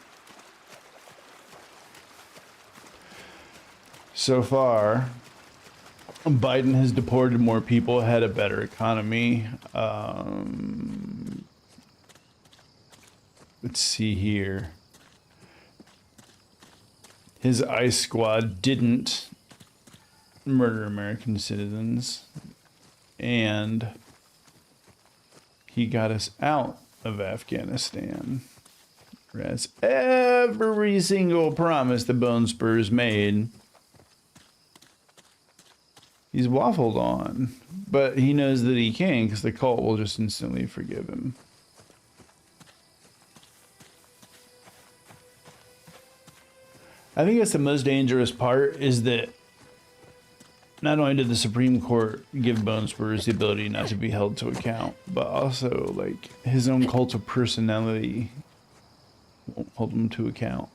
So far, Biden has deported more people, had a better economy. Let's see here. His ICE squad didn't murder American citizens, and he got us out of Afghanistan. Whereas every single promise the Bone Spurs made, he's waffled on. But he knows that he can, because the cult will just instantly forgive him. I think that's the most dangerous part, is that not only did the Supreme Court give Bone Spurs the ability not to be held to account, but also like his own cult of personality won't hold him to account.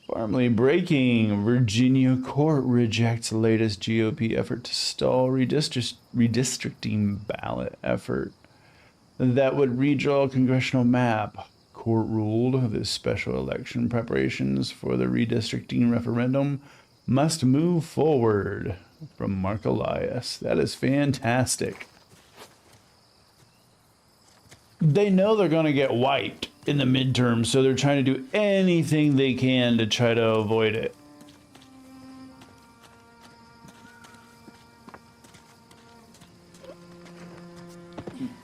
Farmly breaking. Virginia court rejects latest GOP effort to stall redistricting ballot effort that would redraw a congressional map. Court ruled that special election preparations for the redistricting referendum must move forward. From Mark Elias. That is fantastic. They know they're going to get wiped in the midterm, so they're trying to do anything they can to try to avoid it.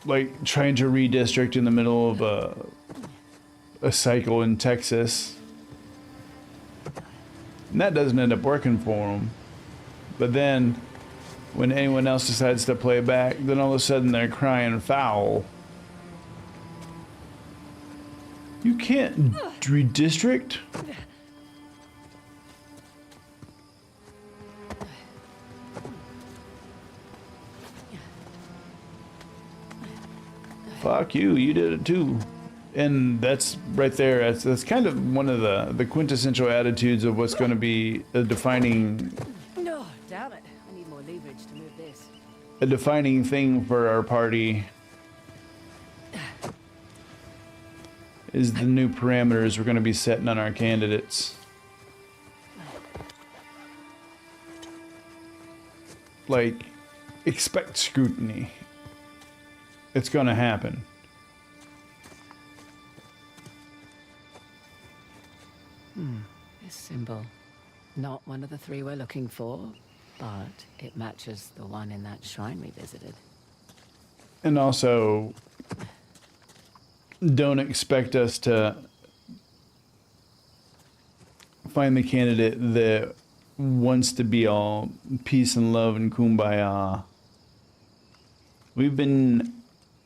Like trying to redistrict in the middle of a cycle in Texas. And that doesn't end up working for them. But then when anyone else decides to play back, then all of a sudden they're crying foul. You can't redistrict? Fuck you, you did it too. And that's right there, that's kind of one of the quintessential attitudes of what's going to be a defining... No, damn it. I need more leverage to move this. A defining thing for our party is the new parameters we're going to be setting on our candidates. Like, expect scrutiny. It's going to happen. This symbol. Not one of the three we're looking for, but it matches the one in that shrine we visited. And also, don't expect us to find the candidate that wants to be all peace and love and kumbaya. We've been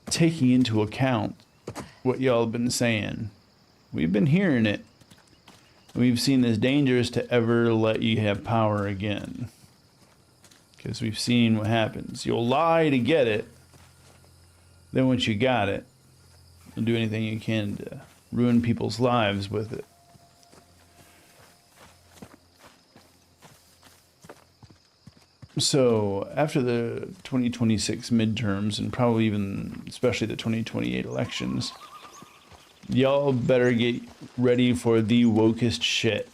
taking into account what y'all have been saying. We've been hearing it. We've seen it's dangerous to ever let you have power again. Because we've seen what happens. You'll lie to get it. Then once you got it, you'll do anything you can to ruin people's lives with it. So after the 2026 midterms, and probably even especially the 2028 elections, y'all better get ready for the wokest shit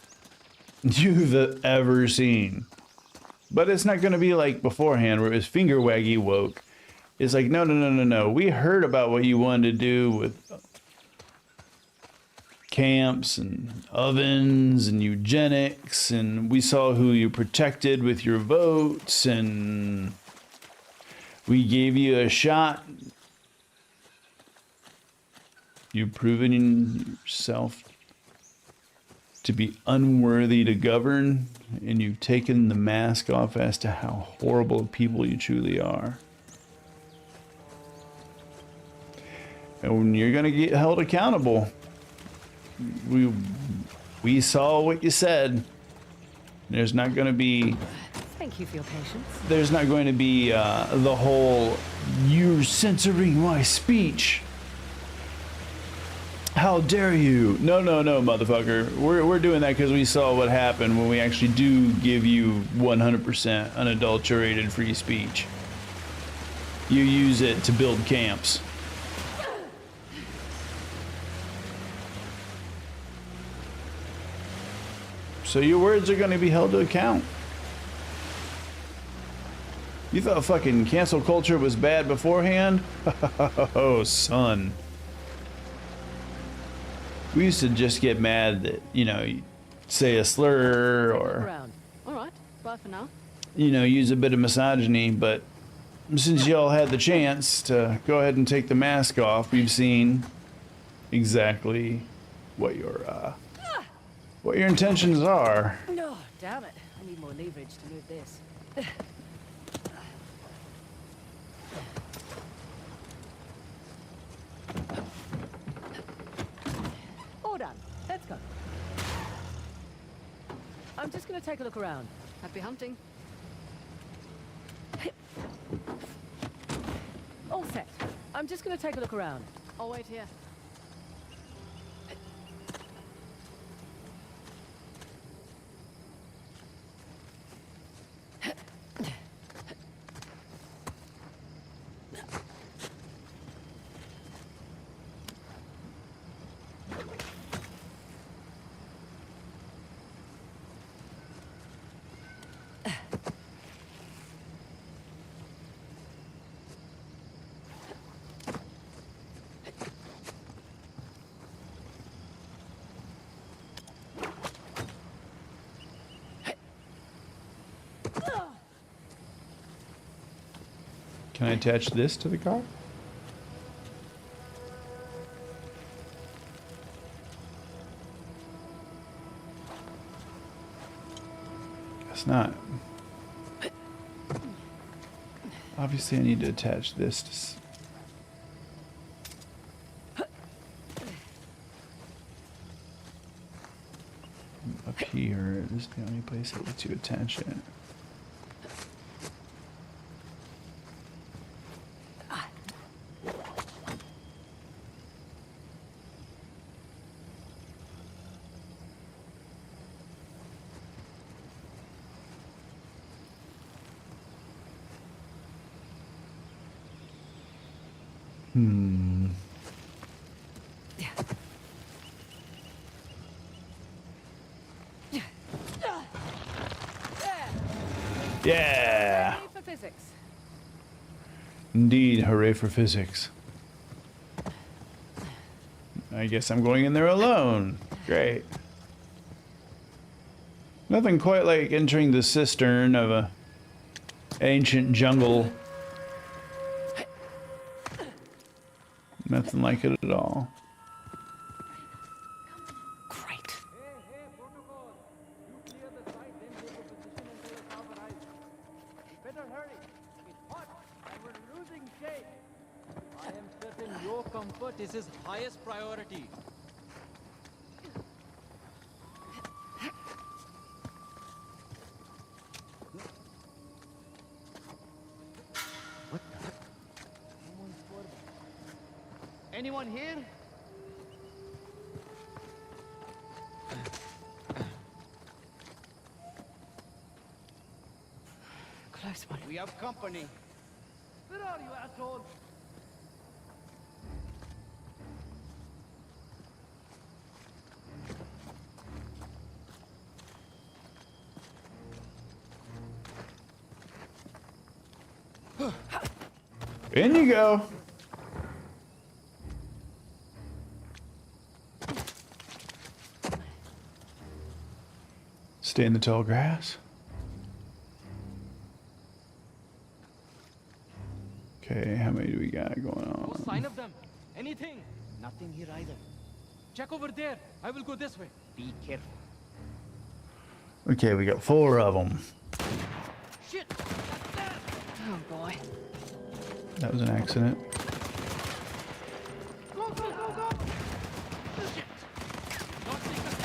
you've ever seen. But it's not going to be like beforehand where it was finger waggy woke. It's like, no. We heard about what you wanted to do with camps and ovens and eugenics, and we saw who you protected with your votes, and we gave you a shot. You've proven yourself to be unworthy to govern, and you've taken the mask off as to how horrible people you truly are. And when you're going to get held accountable, we saw what you said. There's not going to be... Thank you for your patience. There's not going to be the whole, you're censoring my speech. How dare you? No, motherfucker. We're doing that because we saw what happened when we actually do give you 100% unadulterated free speech. You use it to build camps. So your words are going to be held to account. You thought fucking cancel culture was bad beforehand? Oh, son. We used to just get mad that, you say a slur or, All right, bye for now. Use a bit of misogyny, but since y'all had the chance to go ahead and take the mask off, we've seen exactly what your intentions are. No, damn it. I need more leverage to move this. I'm just gonna take a look around. Happy hunting. All set. I'm just gonna take a look around. I'll wait here. Can I attach this to the car? Guess not. Obviously, I need to attach this to up here. This is the only place that lets you attach it. Yeah! Ready for physics. Indeed, hooray for physics. I guess I'm going in there alone. Great. Nothing quite like entering the cistern of a ancient jungle. Nothing like it at all. Great. Hey, protocol. You clear the site, then take a position until the tower rise. Better hurry. It's hot and we're losing shape. I am certain your comfort is his highest priority. What the heck? Anyone here? Close one. We have company. Where are you, asshole? In you go. Stay in the tall grass. Okay, how many do we got going No on? sign of them. Anything? Nothing here either. Check over there. I will go this way. Be careful. Okay, we got 4 of them. Shit! Oh boy. That was an accident. Go, go, go, go! Shit! Don't take us.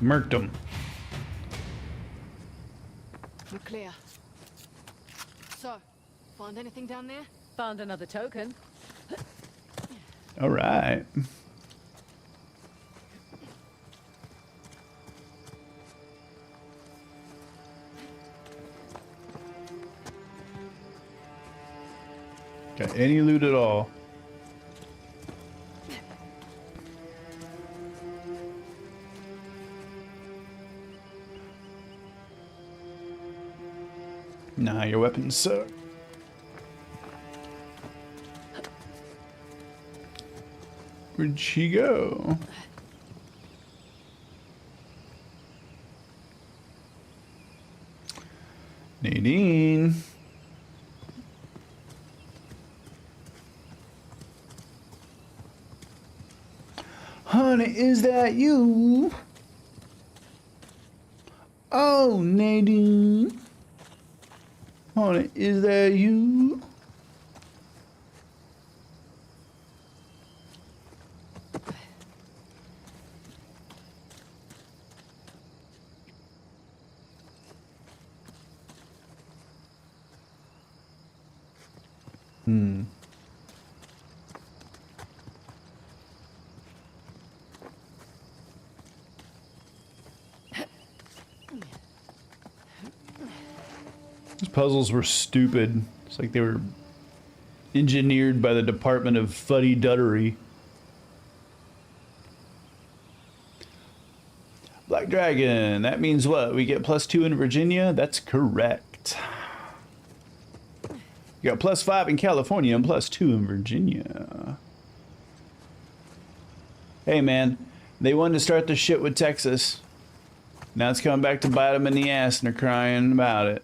Murked them. We're clear. So, find anything down there? Found another token. All right. Got any loot at all? Nah, your weapons suck. Where'd she go? Nadine. Honey, is that you? Oh, Nadine. Honey, is that you? These puzzles were stupid. It's like they were engineered by the Department of Fuddy-Duddery. Black Dragon, that means what? We get +2 in Virginia? That's correct. You got +5 in California and +2 in Virginia. Hey man, they wanted to start the shit with Texas. Now it's coming back to bite them in the ass and they're crying about it.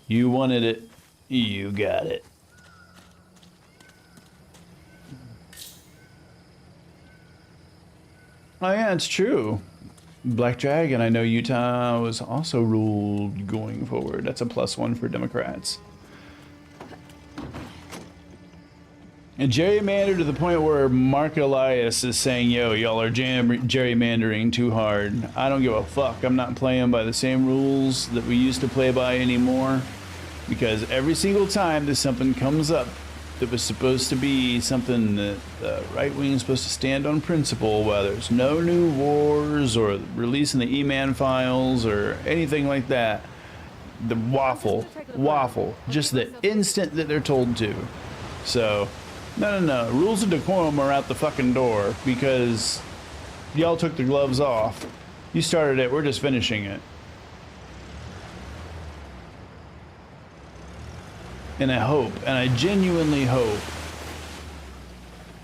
You wanted it, you got it. Oh yeah, it's true. Black Dragon, I know Utah was also ruled going forward. That's a +1 for Democrats. And gerrymandered to the point where Mark Elias is saying, yo, y'all are gerrymandering too hard. I don't give a fuck. I'm not playing by the same rules that we used to play by anymore. Because every single time that something comes up that was supposed to be something that the right wing is supposed to stand on principle, whether there's no new wars or releasing the E-Man files or anything like that, the waffle, just the instant that they're told to. So, no, rules of decorum are out the fucking door because y'all took the gloves off. You started it, we're just finishing it. And I hope, and I genuinely hope,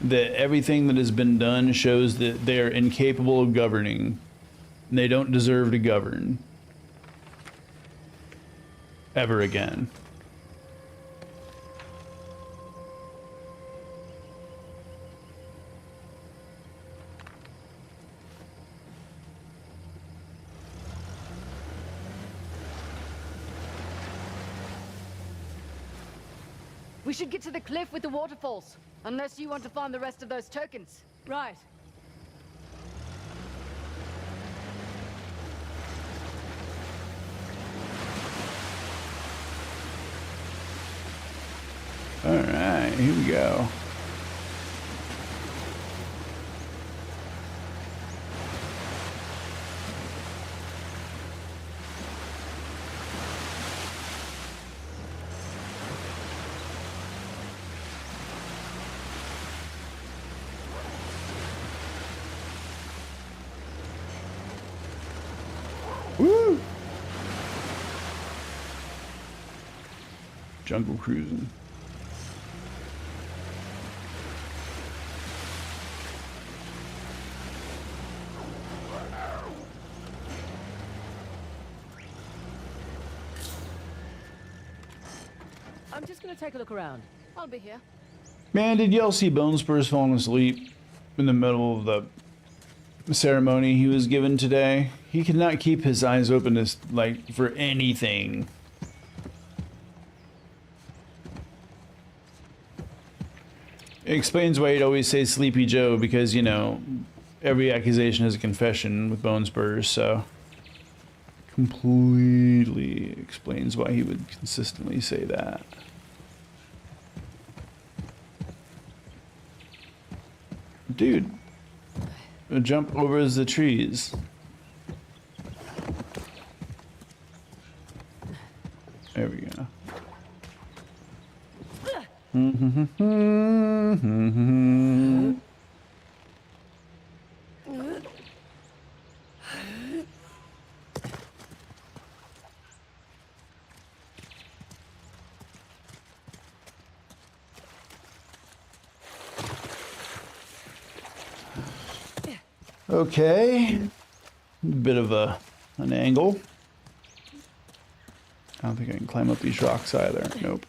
that everything that has been done shows that they are incapable of governing. And they don't deserve to govern. Ever again. We should get to the cliff with the waterfalls. Unless you want to find the rest of those tokens. Right. Alright, here we go. Woo! Jungle cruising. I'm just gonna take a look around. I'll be here. Man, did y'all see Bone Spurs falling asleep in the middle of the ceremony he was given today? He could not keep his eyes open as, like, for anything. It explains why he'd always say Sleepy Joe, because, you know, every accusation is a confession with Bone Spurs, so completely explains why he would consistently say that. Dude, jump over the trees. There we go. Okay, bit of an angle. I don't think I can climb up these rocks either. Nope.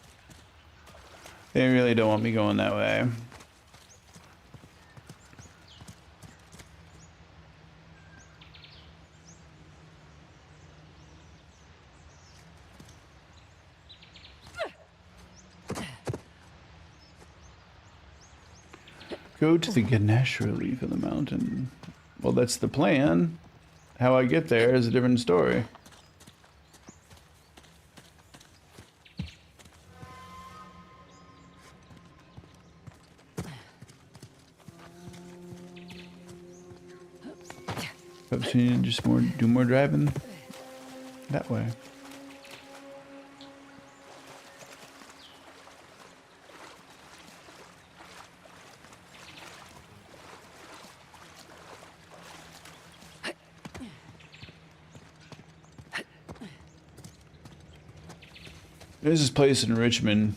They really don't want me going that way. Go to the Ganesh relief in the mountain. Well, that's the plan. How I get there is a different story. Perhaps you need to just do more driving that way. There's this place in Richmond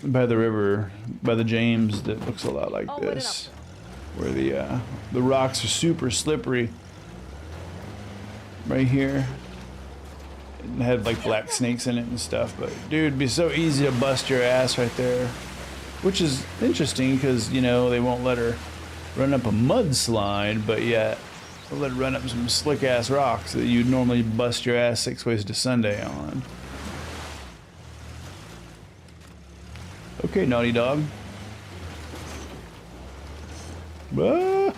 by the river, by the James, that looks a lot like this, where the rocks are super slippery. Right here, it had like black snakes in it and stuff. But dude, it'd be so easy to bust your ass right there, which is interesting because you know they won't let her run up a mudslide, but yet they'll let her run up some slick ass rocks that you'd normally bust your ass 6 ways to Sunday on. Okay, naughty dog. Whoa!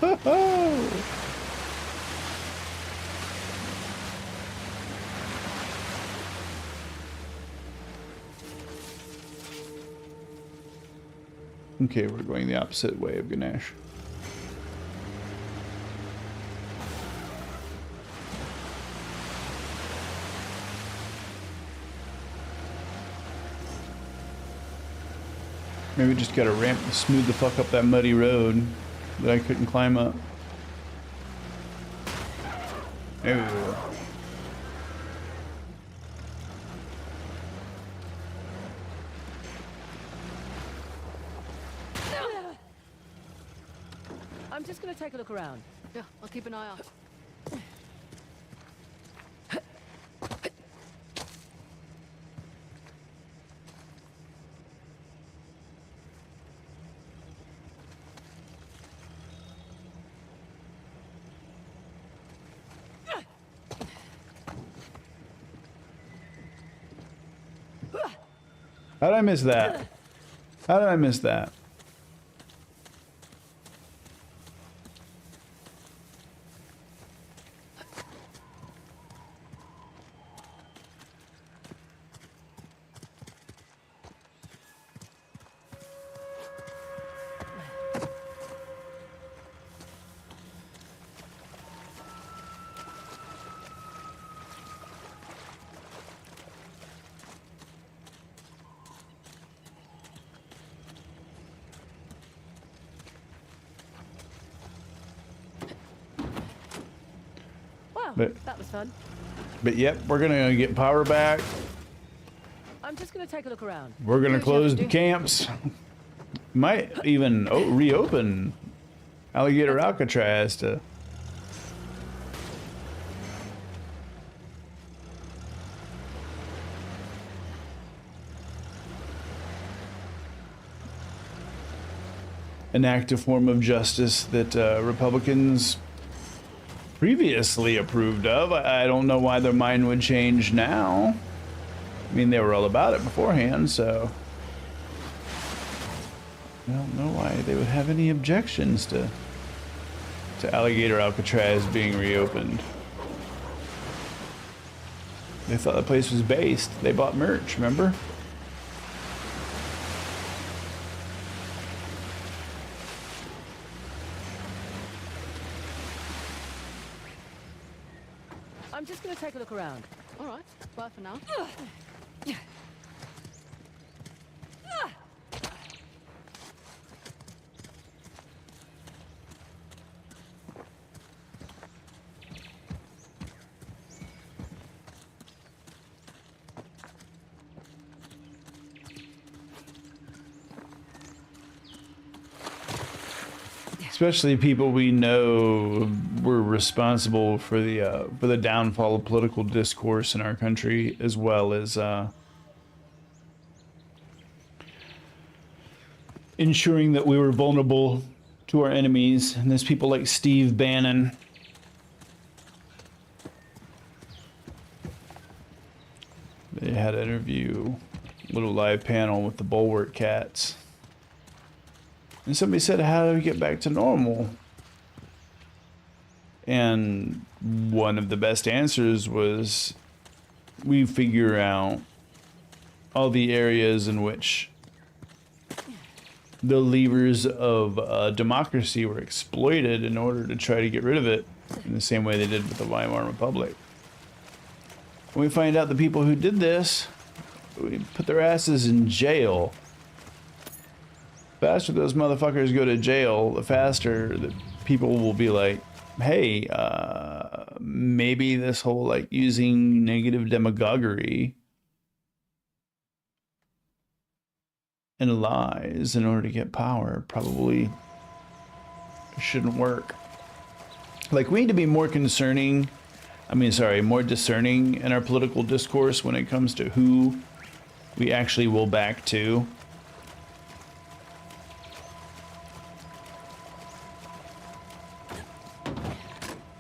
Okay, we're going the opposite way of Ganesh. Maybe just got a ramp to smooth the fuck up that muddy road that I couldn't climb up. There we go. I'm just gonna take a look around. Yeah, I'll keep an eye out. How did I miss that? How did I miss that? Wow, that was fun. But yep, we're gonna get power back. I'm just gonna take a look around. We're gonna close the camps. Might even reopen Alligator Alcatraz to. Enact a form of justice that Republicans previously approved of. I don't know why their mind would change now. I mean, they were all about it beforehand, so I don't know why they would have any objections to Alligator Alcatraz being reopened. They thought the place was based. They bought merch, remember? I'm just gonna take a look around. All right, bye for now. Especially people we know were responsible for the downfall of political discourse in our country, as well as ensuring that we were vulnerable to our enemies. And there's people like Steve Bannon. They had an interview, little live panel with the Bulwark Cats. And somebody said, how do we get back to normal? And one of the best answers was, we figure out all the areas in which the levers of democracy were exploited in order to try to get rid of it, in the same way they did with the Weimar Republic. When we find out the people who did this, we put their asses in jail. The faster those motherfuckers go to jail, the faster that people will be like, hey, maybe this whole like using negative demagoguery and lies in order to get power probably shouldn't work. Like, we need to be more more discerning in our political discourse when it comes to who we actually will back to.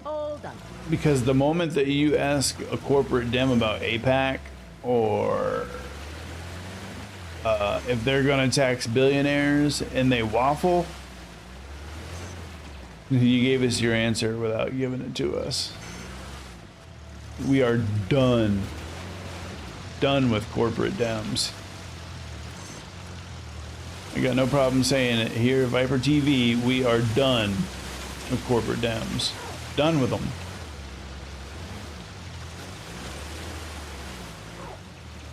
All done. Because the moment that you ask a corporate dem about APAC, or if they're going to tax billionaires and they waffle, you gave us your answer without giving it to us. We are done. Done with corporate dems. I got no problem saying it here at ViperTV. We are done with corporate dems. Done with them.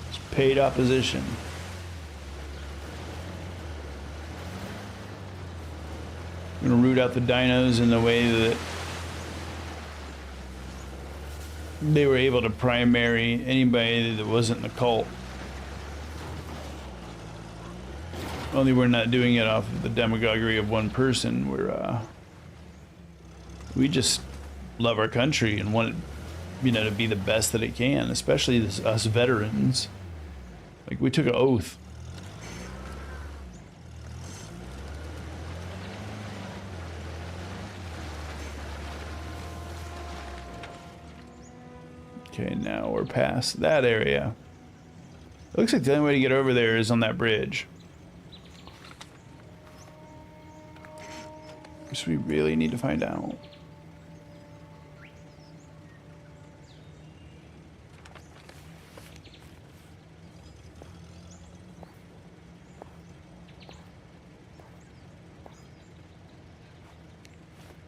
It's paid opposition. I'm gonna root out the dinos in the way that they were able to primary anybody that wasn't in the cult. Only we're not doing it off of the demagoguery of one person. We just love our country and want it, to be the best that it can, especially us veterans. Like, we took an oath. Okay, now we're past that area. It looks like the only way to get over there is on that bridge. So we really need to find out.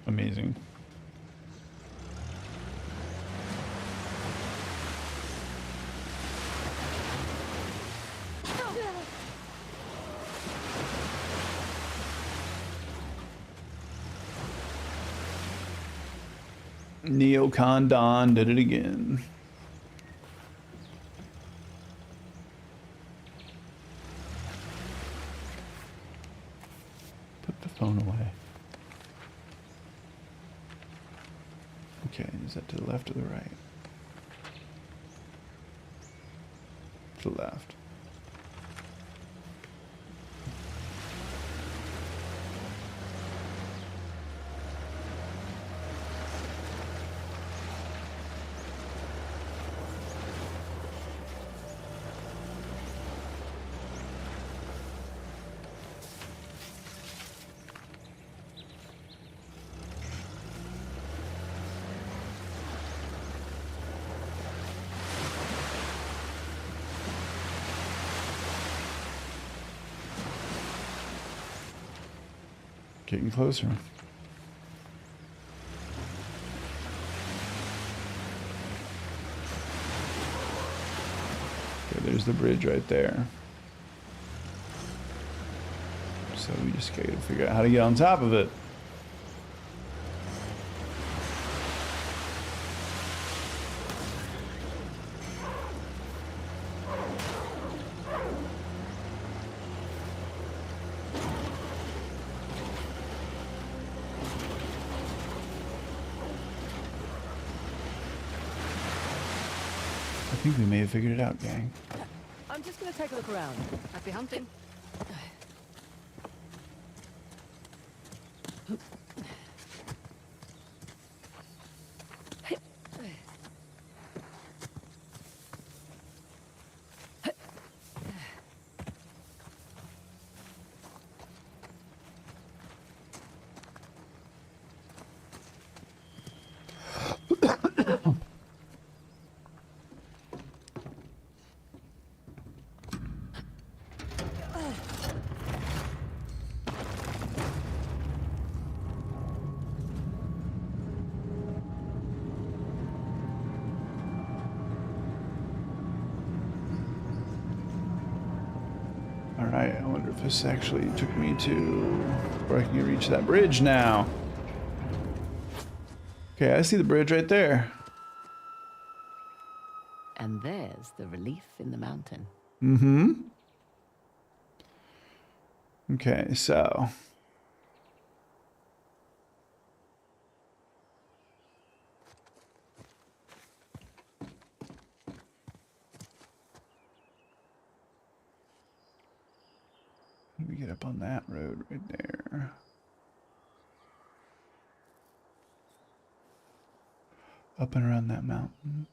Amazing. Neocon Don did it again. Put the phone away. Okay, is that to the left or the right? To the left. Getting closer. Okay, there's the bridge right there. So we just gotta figure out how to get on top of it. I think we may have figured it out, gang. I'm just gonna take a look around. Happy hunting. All right, I wonder if this actually took me to where I can reach that bridge now. Okay, I see the bridge right there. And there's the relief in the mountain. Mm-hmm. Okay, so. Let me get up on that road right there. Up and around that mountain.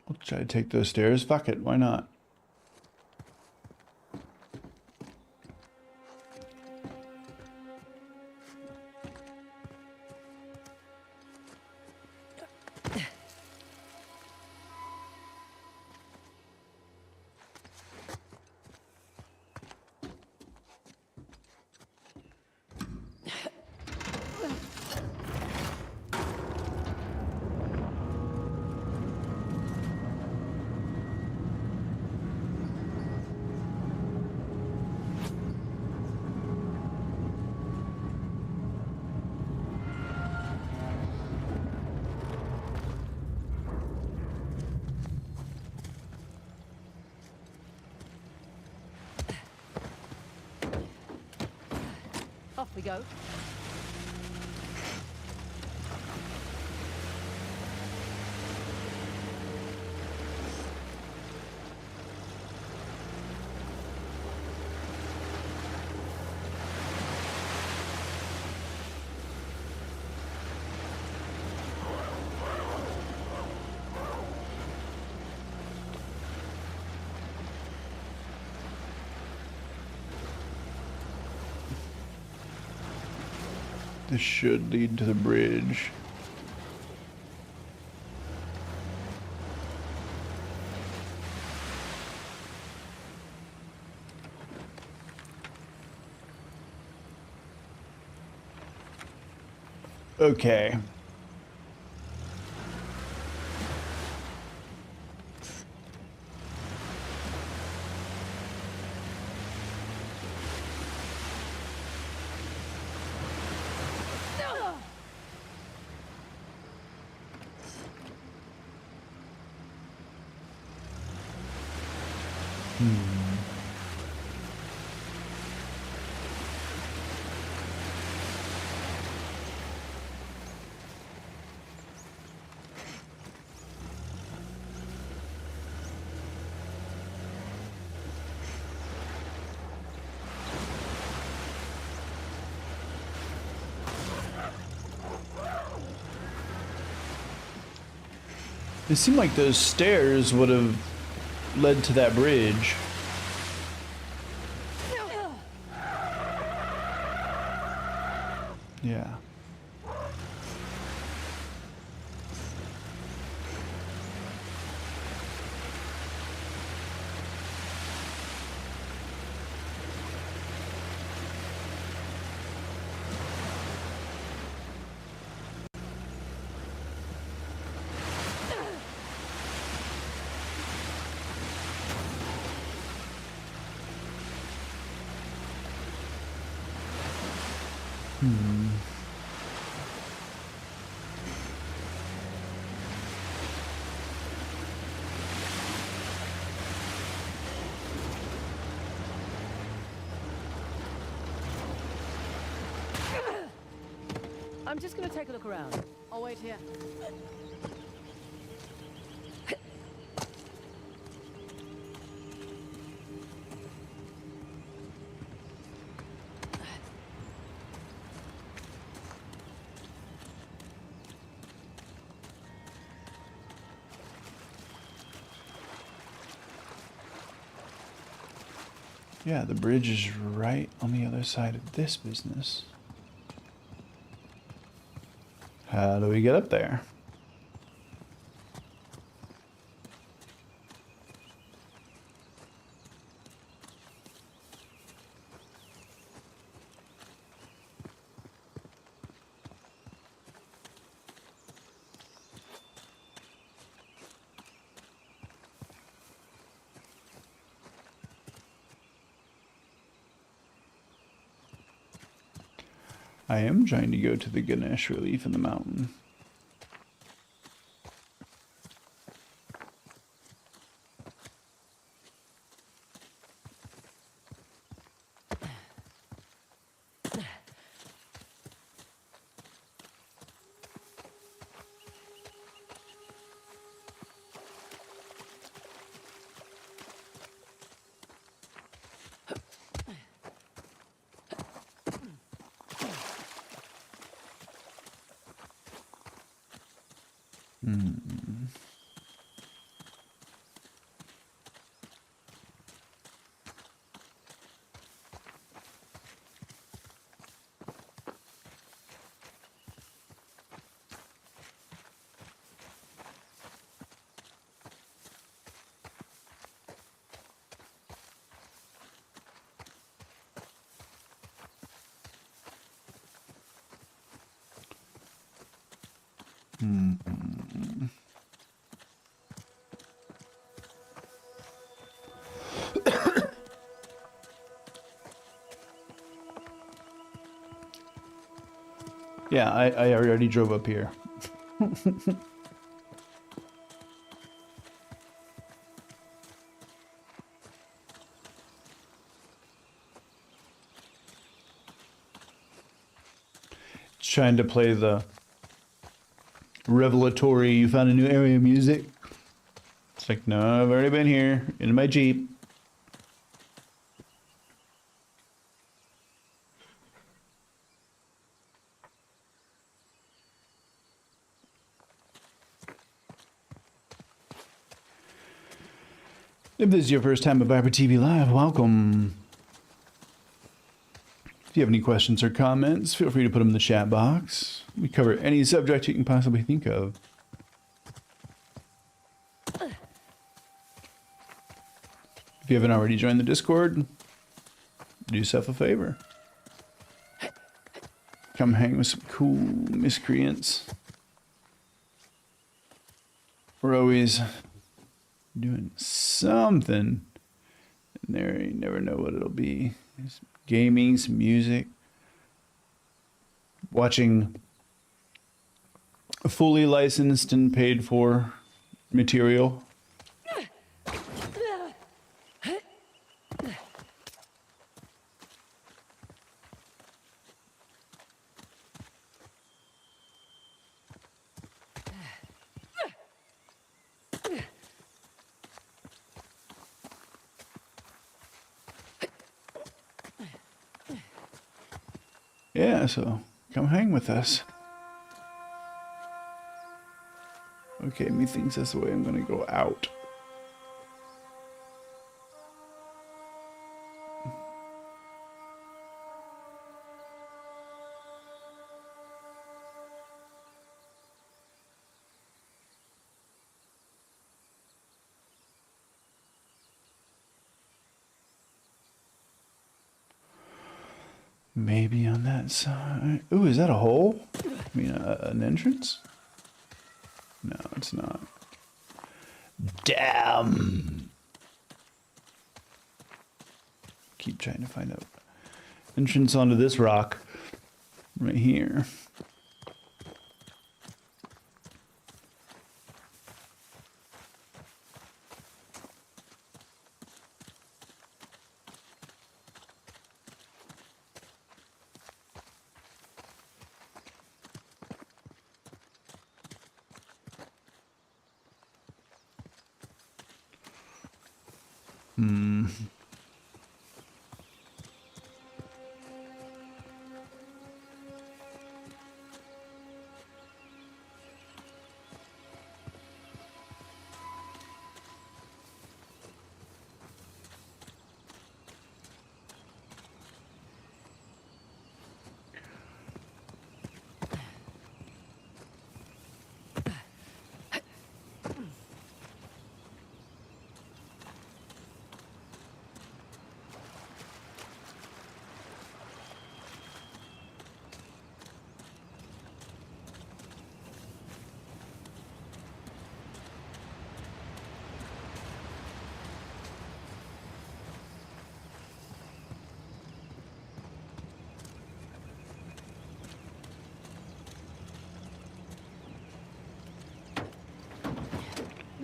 I'll try to take those stairs. Fuck it, why not? Off we go. This should lead to the bridge. Okay. It seemed like those stairs would have led to that bridge. Yeah. I'm just gonna take a look around. I'll wait here. Yeah, the bridge is right on the other side of this business. How do we get up there? I am trying to go to the Ganesh relief in the mountain. Yeah, I already drove up here. Trying to play the revelatory, you found a new area music. It's like, no, I've already been here in my Jeep. If this is your first time at ViperTV Live, welcome. If you have any questions or comments, feel free to put them in the chat box. We cover any subject you can possibly think of. If you haven't already joined the Discord, do yourself a favor. Come hang with some cool miscreants. We're always doing something in there. You never know what it'll be. Some gaming, some music, watching fully licensed and paid for material. Yeah, so come hang with us. Okay, methinks that's the way I'm gonna go out. Maybe on that side. Ooh, is that a hole? I mean, an entrance? No, it's not. Damn. Keep trying to find out. Entrance onto this rock. Right here.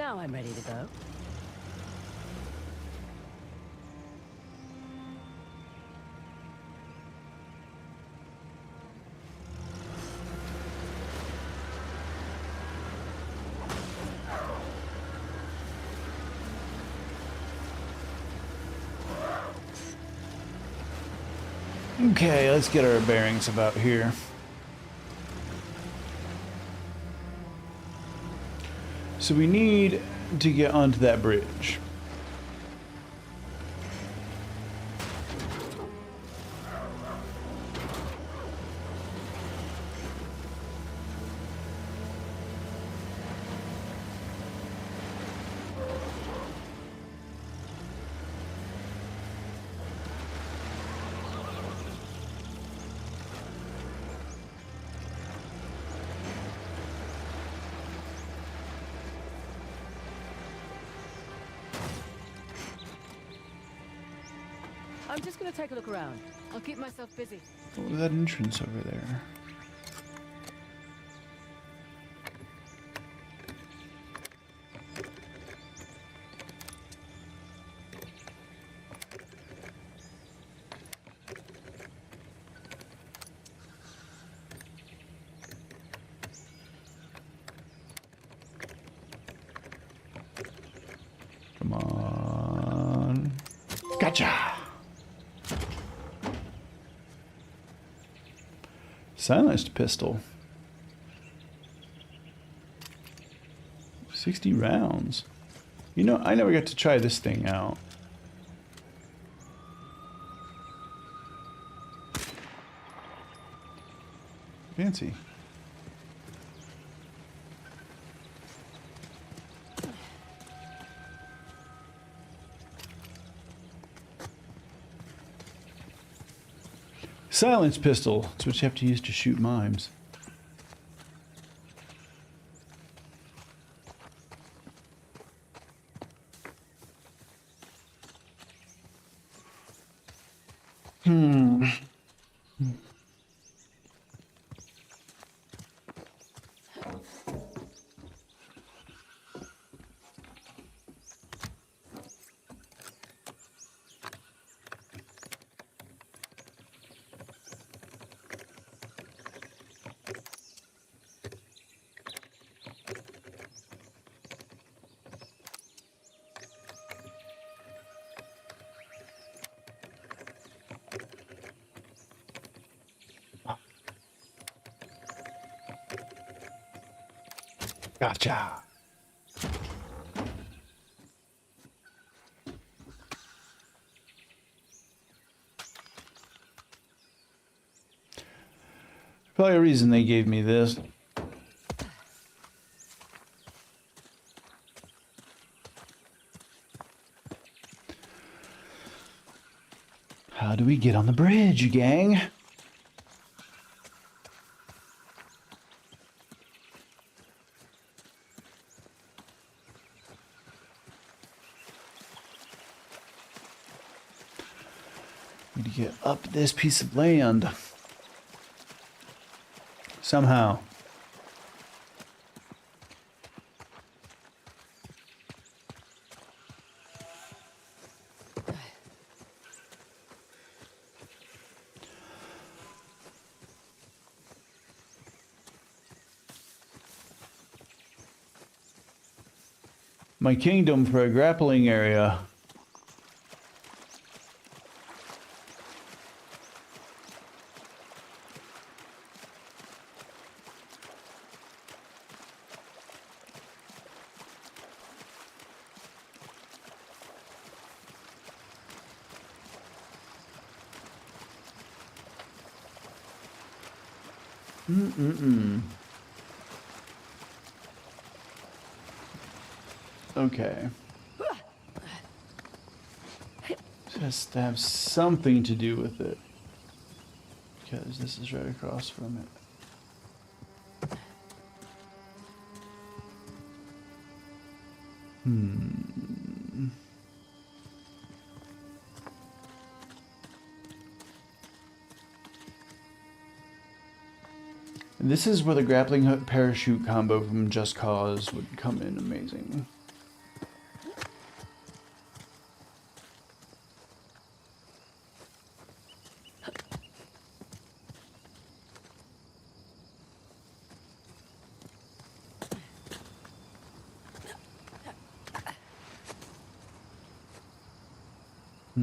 Now I'm ready to go. Okay, let's get our bearings about here. So we need to get onto that bridge. I'm just gonna take a look around. I'll keep myself busy. What was that entrance over there? Come on. Gotcha! Silenced pistol. 60 rounds. You know, I never got to try this thing out. Fancy. Silence pistol. That's what you have to use to shoot mimes. Gotcha. Probably a reason they gave me this. How do we get on the bridge, gang? Need to get up this piece of land. Somehow. My kingdom for a grappling area. Okay. Just to have something to do with it. Because this is right across from it. And this is where the grappling hook parachute combo from Just Cause would come in amazing. I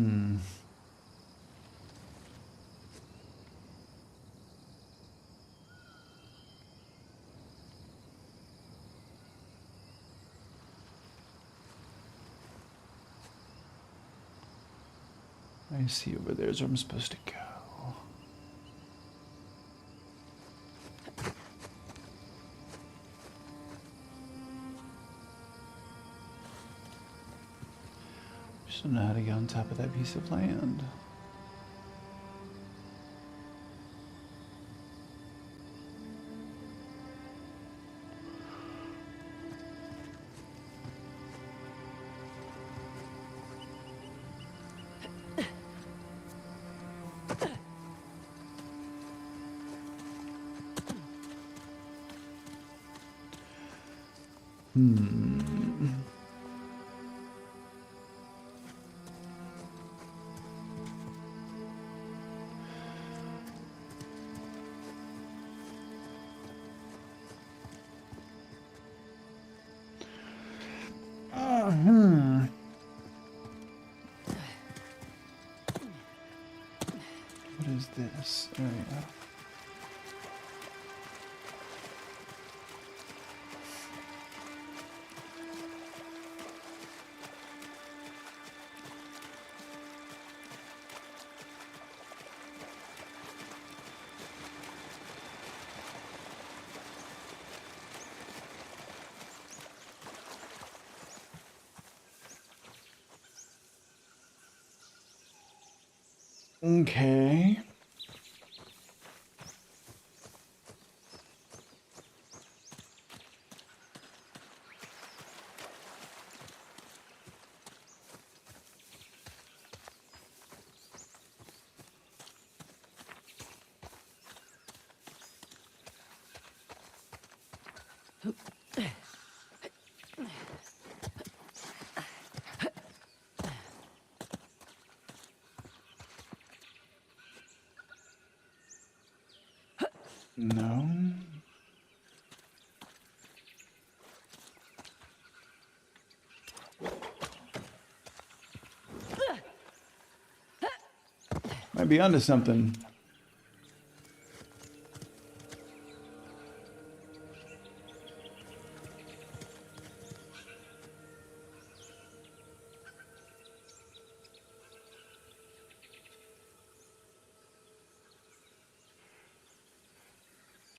see over there's where I'm supposed to go. Just don't know how to get on top of that piece of land. What is this? There we go. Okay. No. Might be onto something.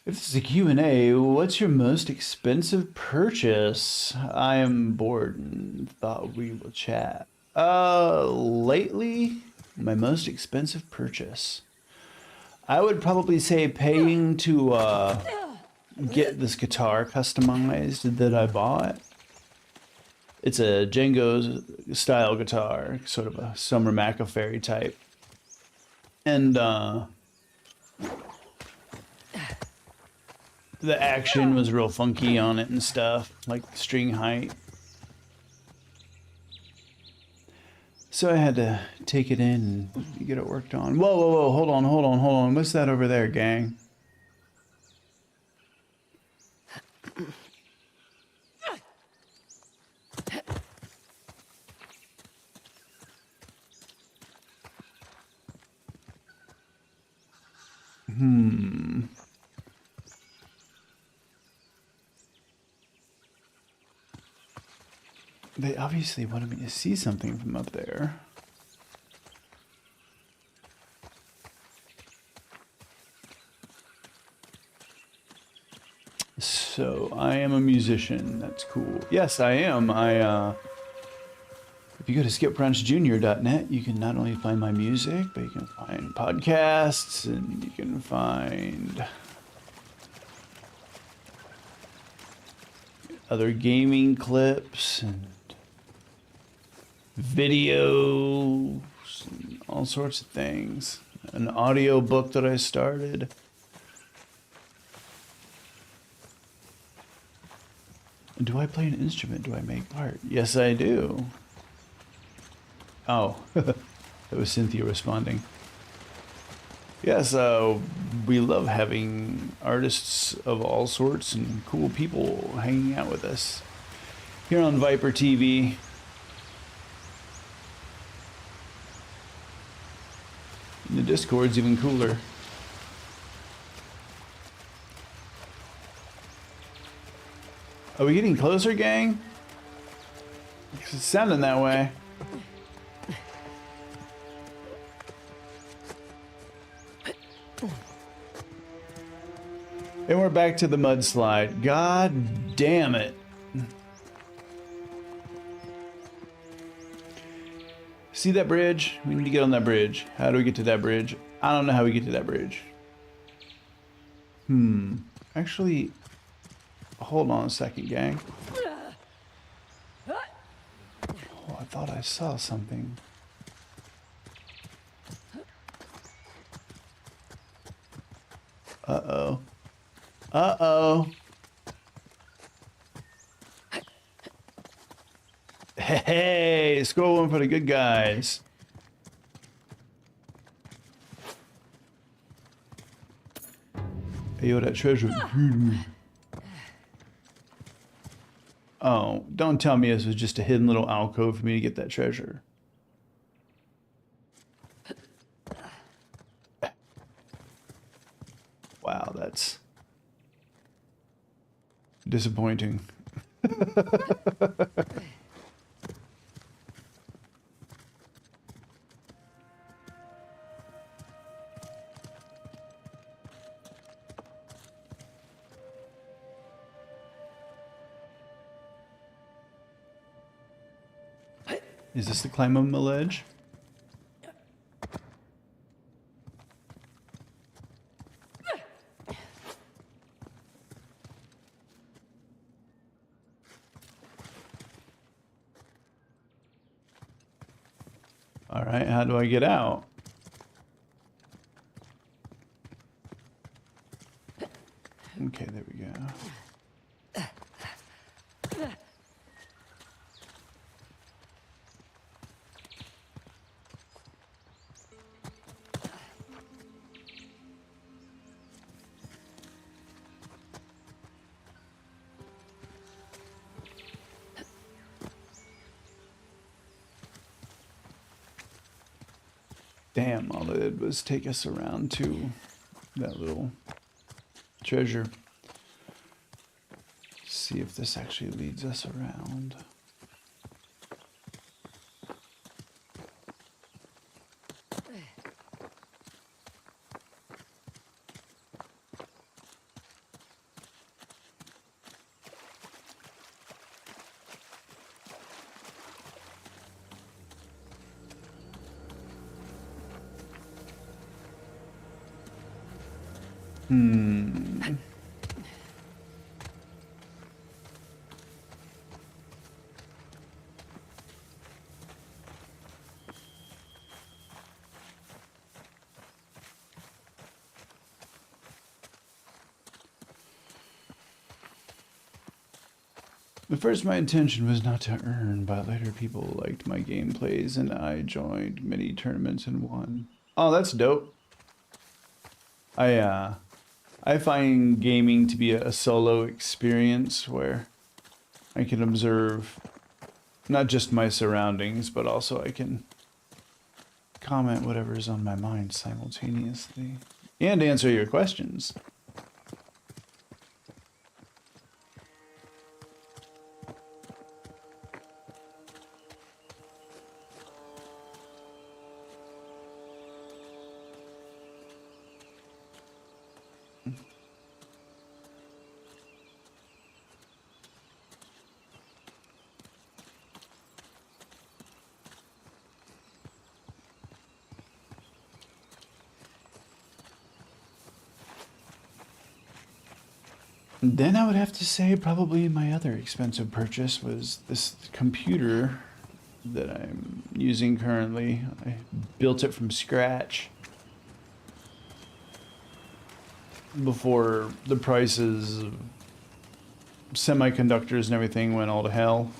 If this is a Q&A, what's your most expensive purchase? I am bored and thought we will chat. Lately, my most expensive purchase. I would probably say paying to get this guitar customized that I bought. It's a Django style guitar, sort of a Summer McAfee type. And the action was real funky on it and stuff, like the string height. So I had to take it in and get it worked on. Whoa, whoa, whoa, hold on, hold on, hold on. What's that over there, gang? They obviously wanted me to see something from up there. So I am a musician. That's cool. Yes, I am. If you go to skipbranchjr.net, you can not only find my music, but you can find podcasts and you can find other gaming clips and videos and all sorts of things. An audio book that I started. Do I play an instrument? Do I make art? Yes, I do. Oh, that was Cynthia responding. Yes, we love having artists of all sorts and cool people hanging out with us here on ViperTV. The Discord's even cooler. Are we getting closer, gang? It's sounding that way. And we're back to the mudslide. God damn it. See that bridge? We need to get on that bridge. How do we get to that bridge? I don't know how we get to that bridge. Actually, hold on a second, gang. Oh, I thought I saw something. Uh-oh. Uh-oh. Hey, score one for the good guys. Hey, yo, that treasure. Oh, don't tell me this was just a hidden little alcove for me to get that treasure. Wow, that's disappointing. Is this the climb on the ledge? All right, how do I get out? Okay, there we go. Damn, all it did was take us around to that little treasure. See if this actually leads us around. At first, my intention was not to earn, but later people liked my gameplays and I joined many tournaments and won. Oh, that's dope. I find gaming to be a solo experience where I can observe not just my surroundings, but also I can comment whatever's on my mind simultaneously and answer your questions. Then I would have to say probably my other expensive purchase was this computer that I'm using currently. I built it from scratch before the prices of semiconductors and everything went all to hell.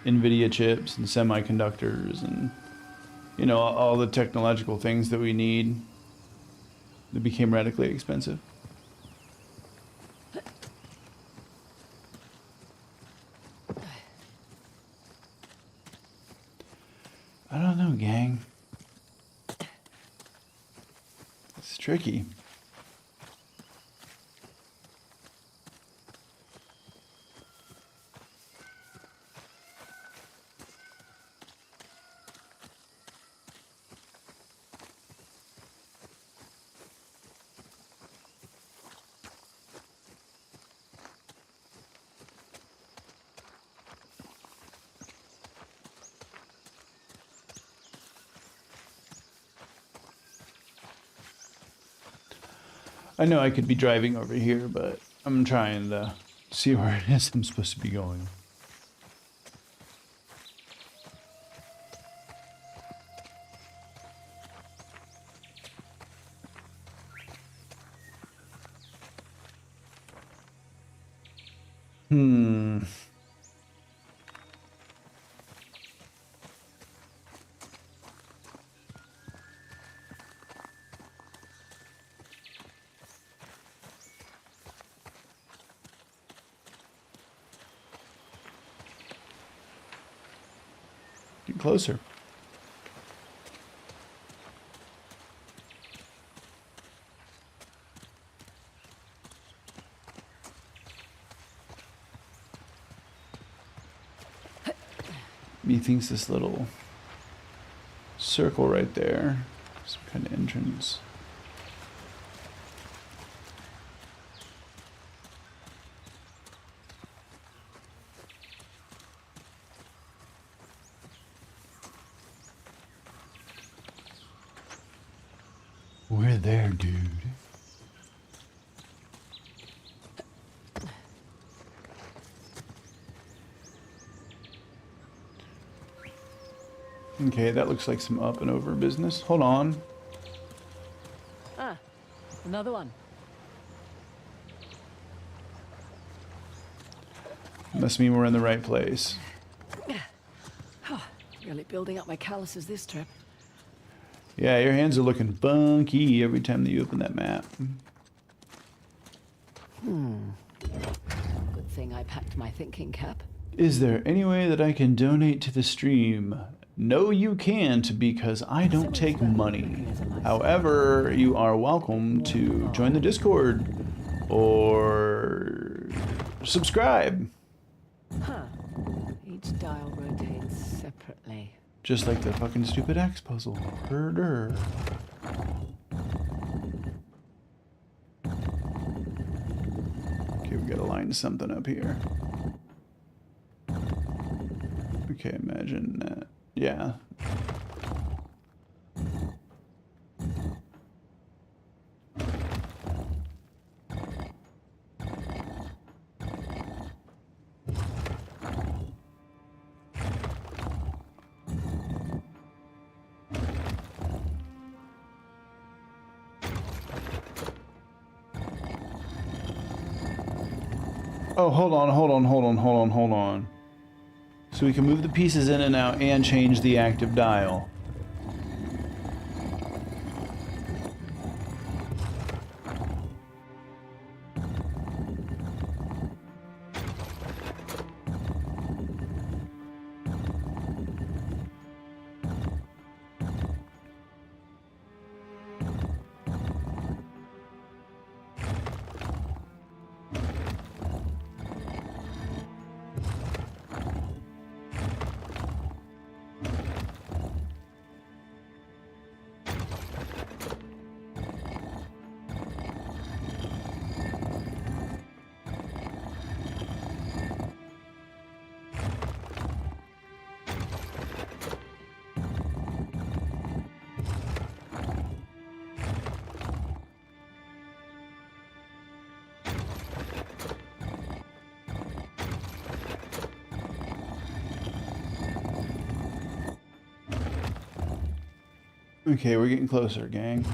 NVIDIA chips and semiconductors and, you know, all the technological things that we need. It became radically expensive. I don't know, gang. It's tricky. I know I could be driving over here, but I'm trying to see where it is I'm supposed to be going. Hmm. Get closer. Methinks this little circle right there, some kind of entrance. We're there, dude. Okay, that looks like some up and over business. Hold on. Ah, another one. Must mean we're in the right place. Really building up my calluses this trip. Yeah, your hands are looking funky every time that you open that map. Good thing I packed my thinking cap. Is there any way that I can donate to the stream? No, you can't, because I don't take money. However, you are welcome to join the Discord or subscribe. Huh. Each dial rotates separately. Just like the fucking stupid axe puzzle. Herder. Okay, we gotta line something up here. Okay, imagine that. Yeah. Oh, hold on. So we can move the pieces in and out and change the active dial. Okay, we're getting closer, gang.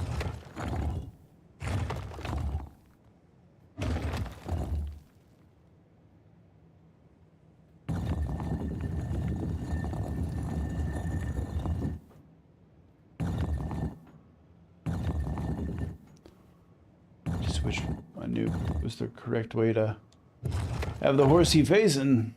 Just wish I knew it was the correct way to have the horsey facing.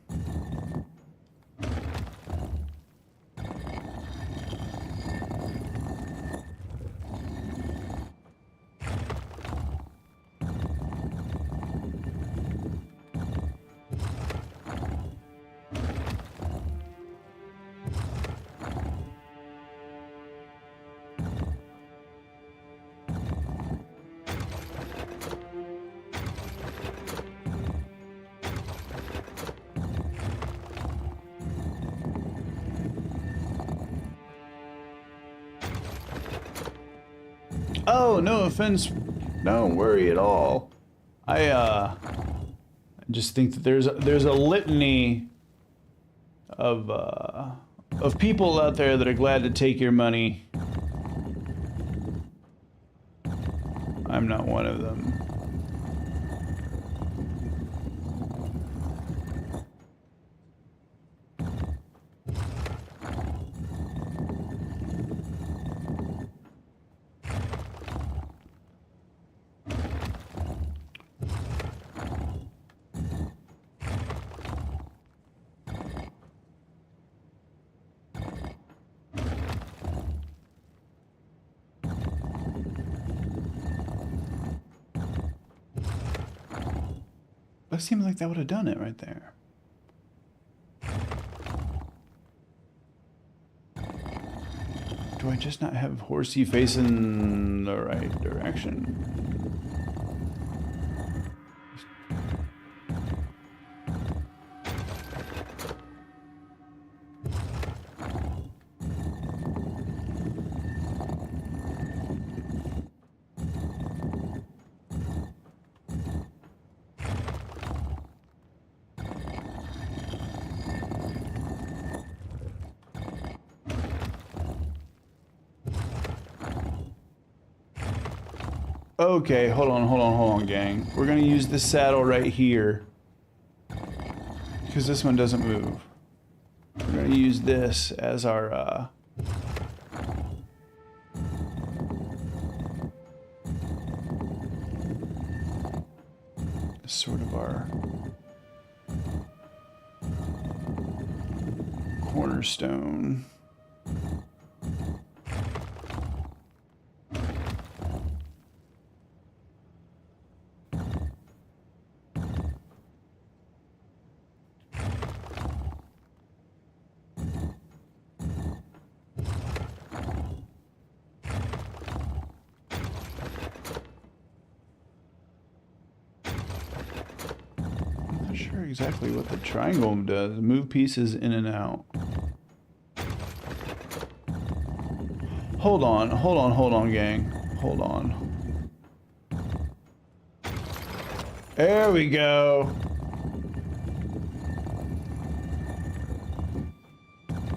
Oh, no offense. Don't worry at all. I just think that there's a litany of people out there that are glad to take your money. I'm not one of them. That seems like that would have done it right there. Do I just not have Horsey facing the right direction? Okay, hold on, gang. We're gonna use this saddle right here. Because this one doesn't move. We're gonna use this as our, sort of our cornerstone. Sure exactly what the triangle does. Move pieces in and out. Hold on, gang. Hold on. There we go.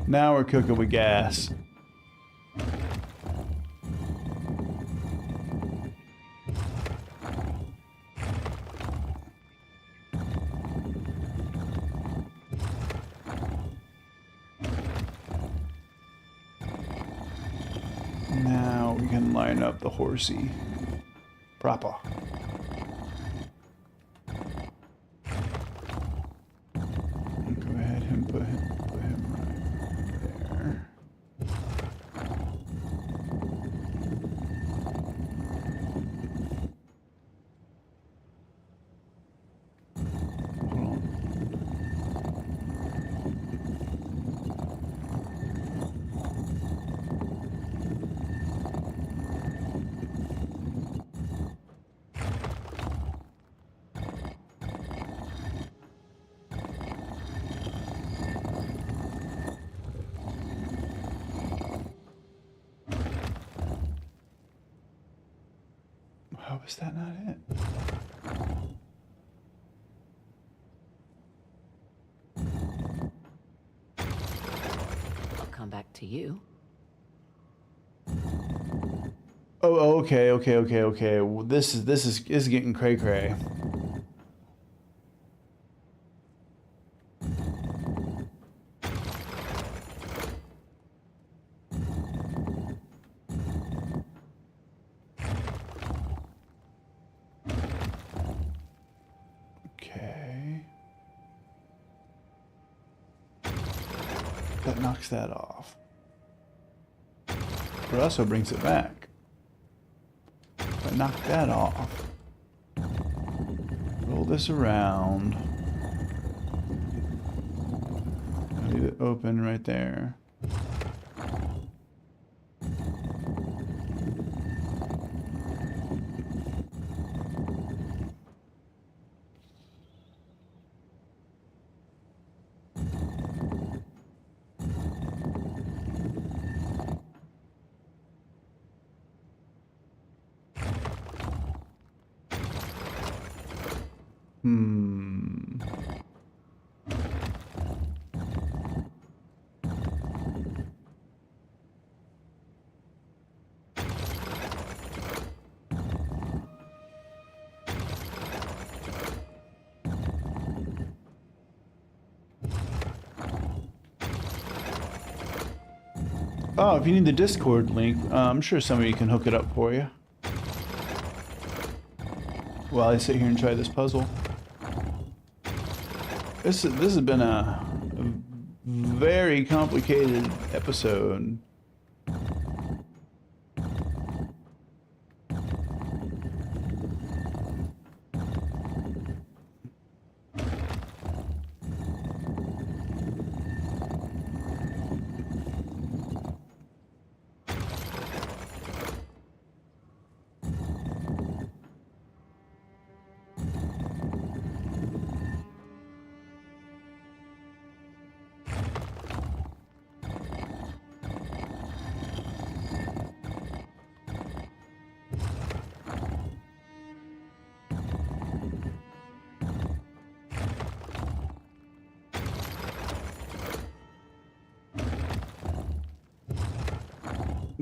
Now we're cooking with gas. Now we can line up the horsey proper. Go ahead and put him right there. Hold on. How is that not it? I'll come back to you. Oh, okay. Well, this is getting cray cray. Okay. That knocks that off. But also brings it back. If I knock that off, roll this around, leave it open right there. Hmm. Oh, if you need the Discord link, I'm sure somebody can hook it up for you. While I sit here and try this puzzle. This has been a very complicated episode.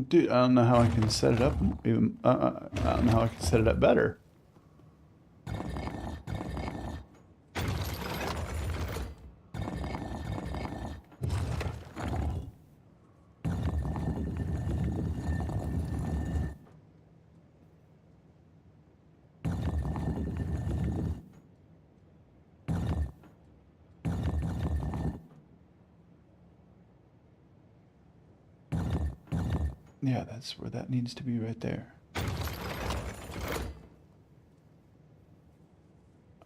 Dude, I don't know how I can set it up. Even I don't know how I can set it up better. Yeah, that's where that needs to be right there.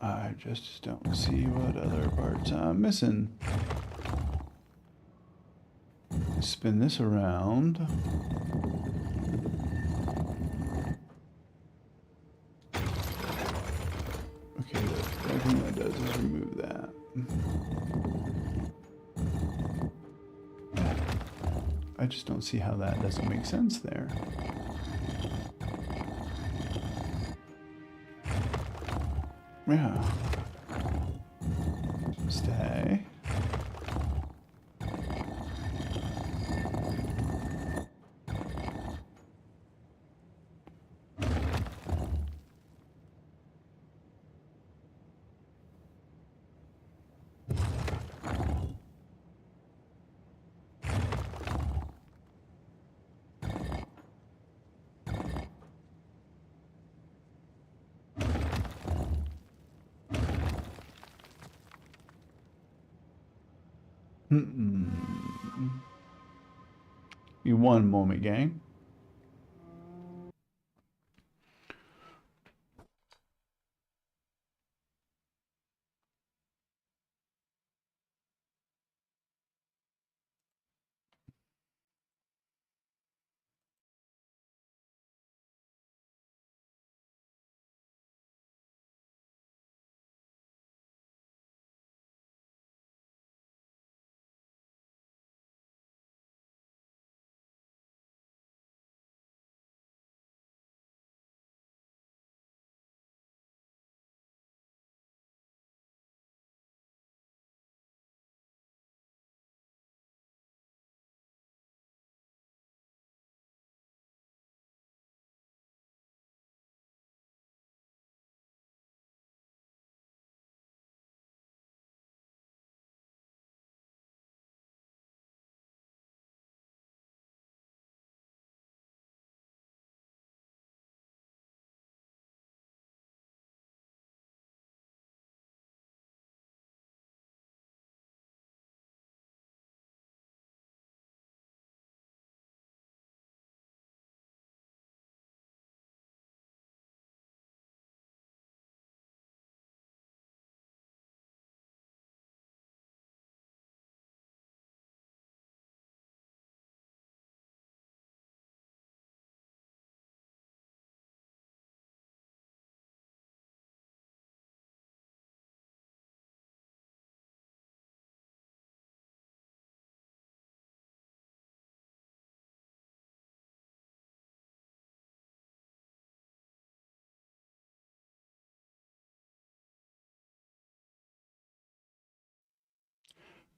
I just don't see what other parts I'm missing. Spin this around. Okay, the only thing that does is remove that. I just don't see how that doesn't make sense there. Yeah. Stay. You won, Moment Gang.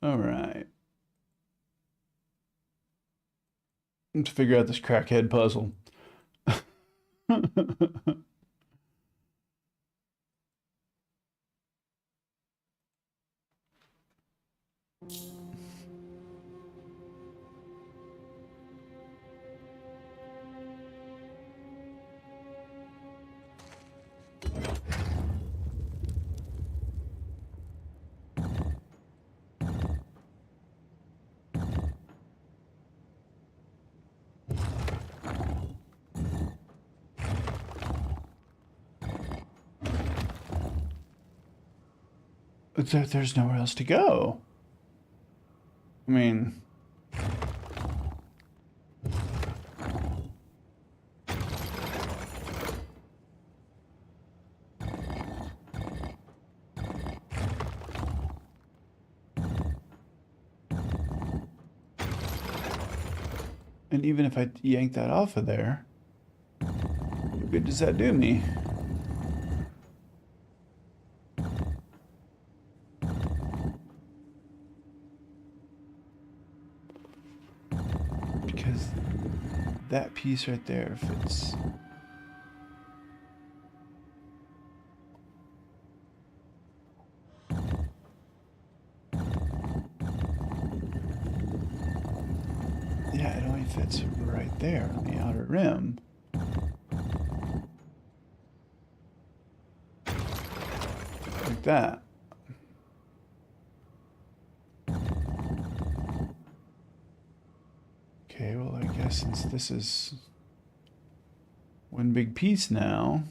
All right. Let's figure out this crackhead puzzle. There's nowhere else to go. I mean, and even if I yank that off of there, what good does that do me? Because that piece right there fits. Yeah, it only fits right there on the outer rim. Like that. Okay, well, I guess since this is one big piece now.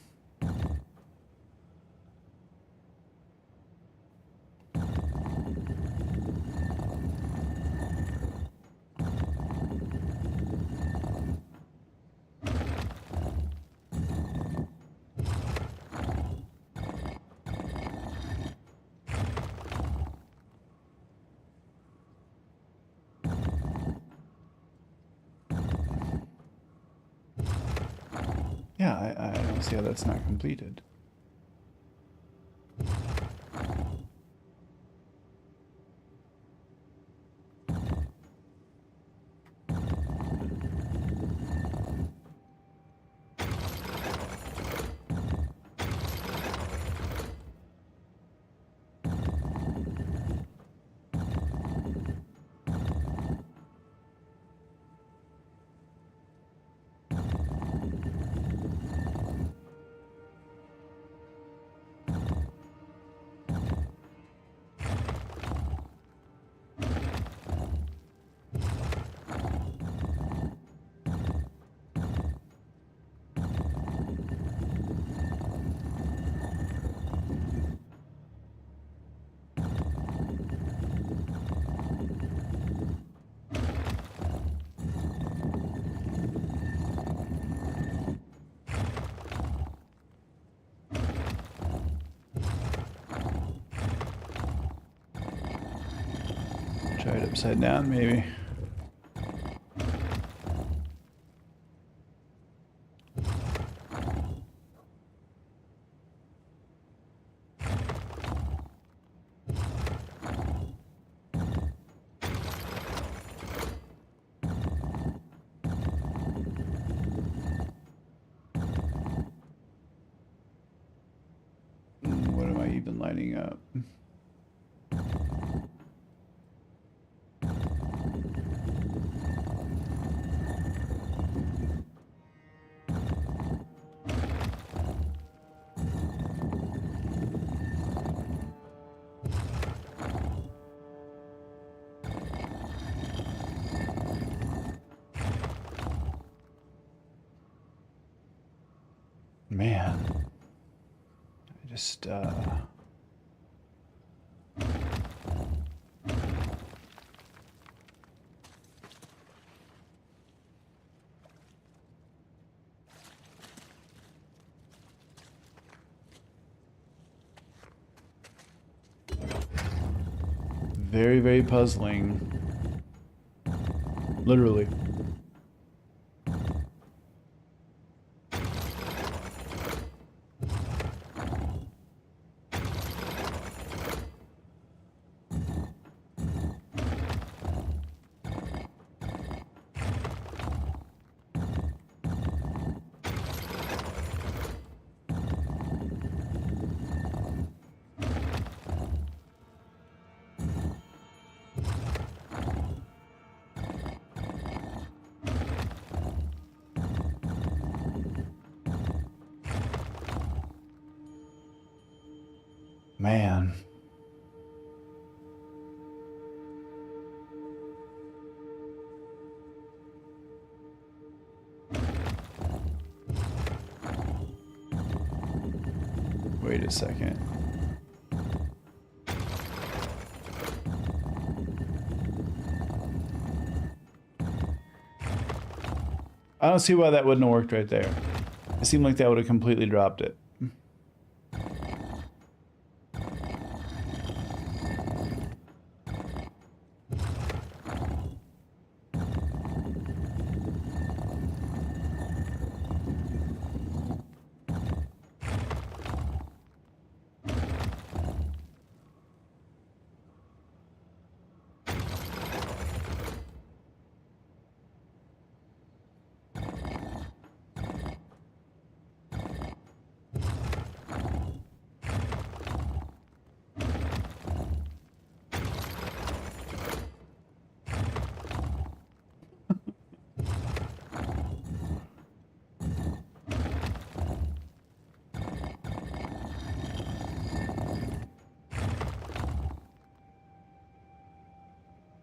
Yeah, I don't see how that's not completed. Try it upside down, maybe. What am I even lining up? Man, I just, very, very puzzling. Literally. Man. Wait a second. I don't see why that wouldn't have worked right there. It seemed like that would have completely dropped it.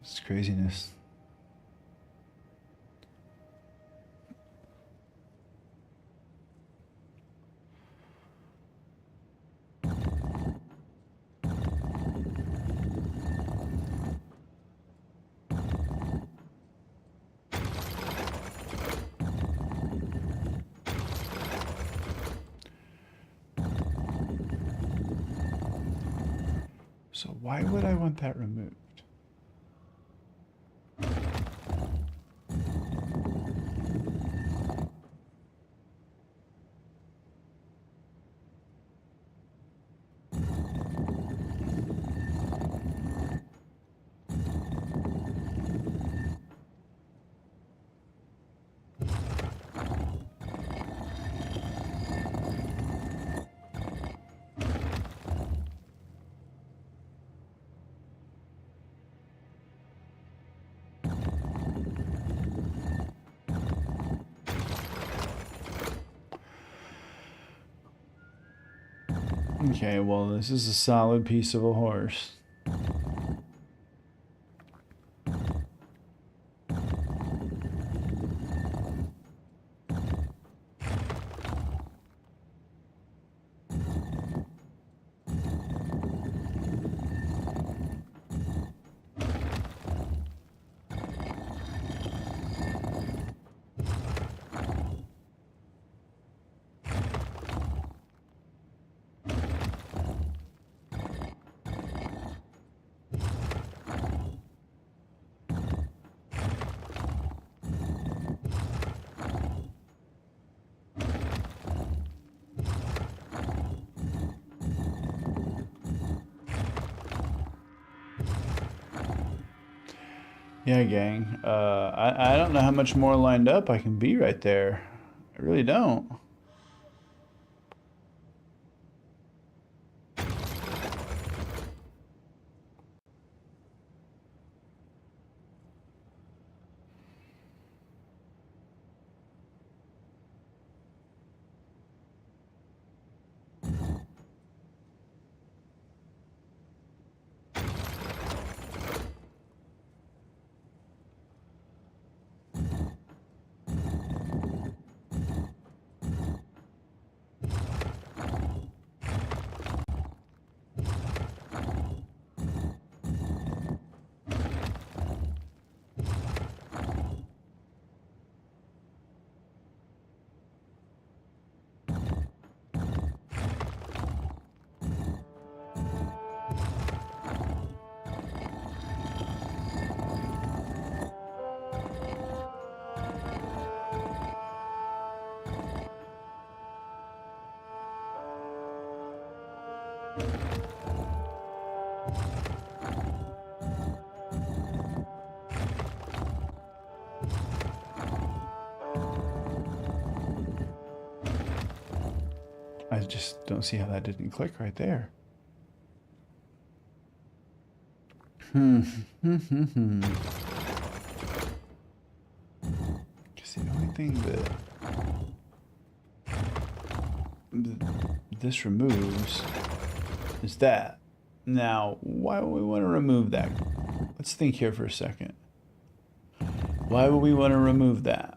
It's craziness. So why would I want that removed? Okay, well, this is a solid piece of a horse. Yeah, gang. I don't know how much more lined up I can be right there. I really don't. I just don't see how that didn't click right there. Because the only thing that this removes is that. Now, why would we want to remove that? Let's think here for a second. Why would we want to remove that?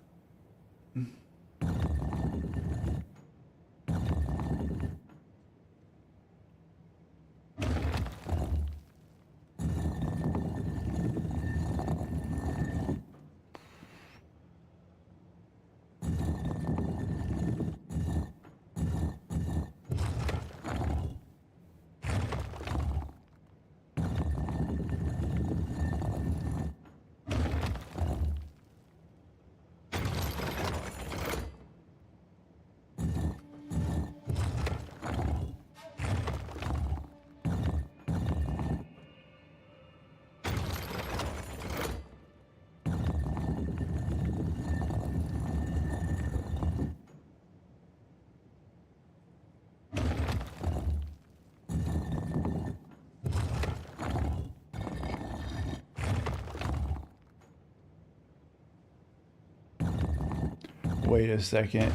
Wait a second.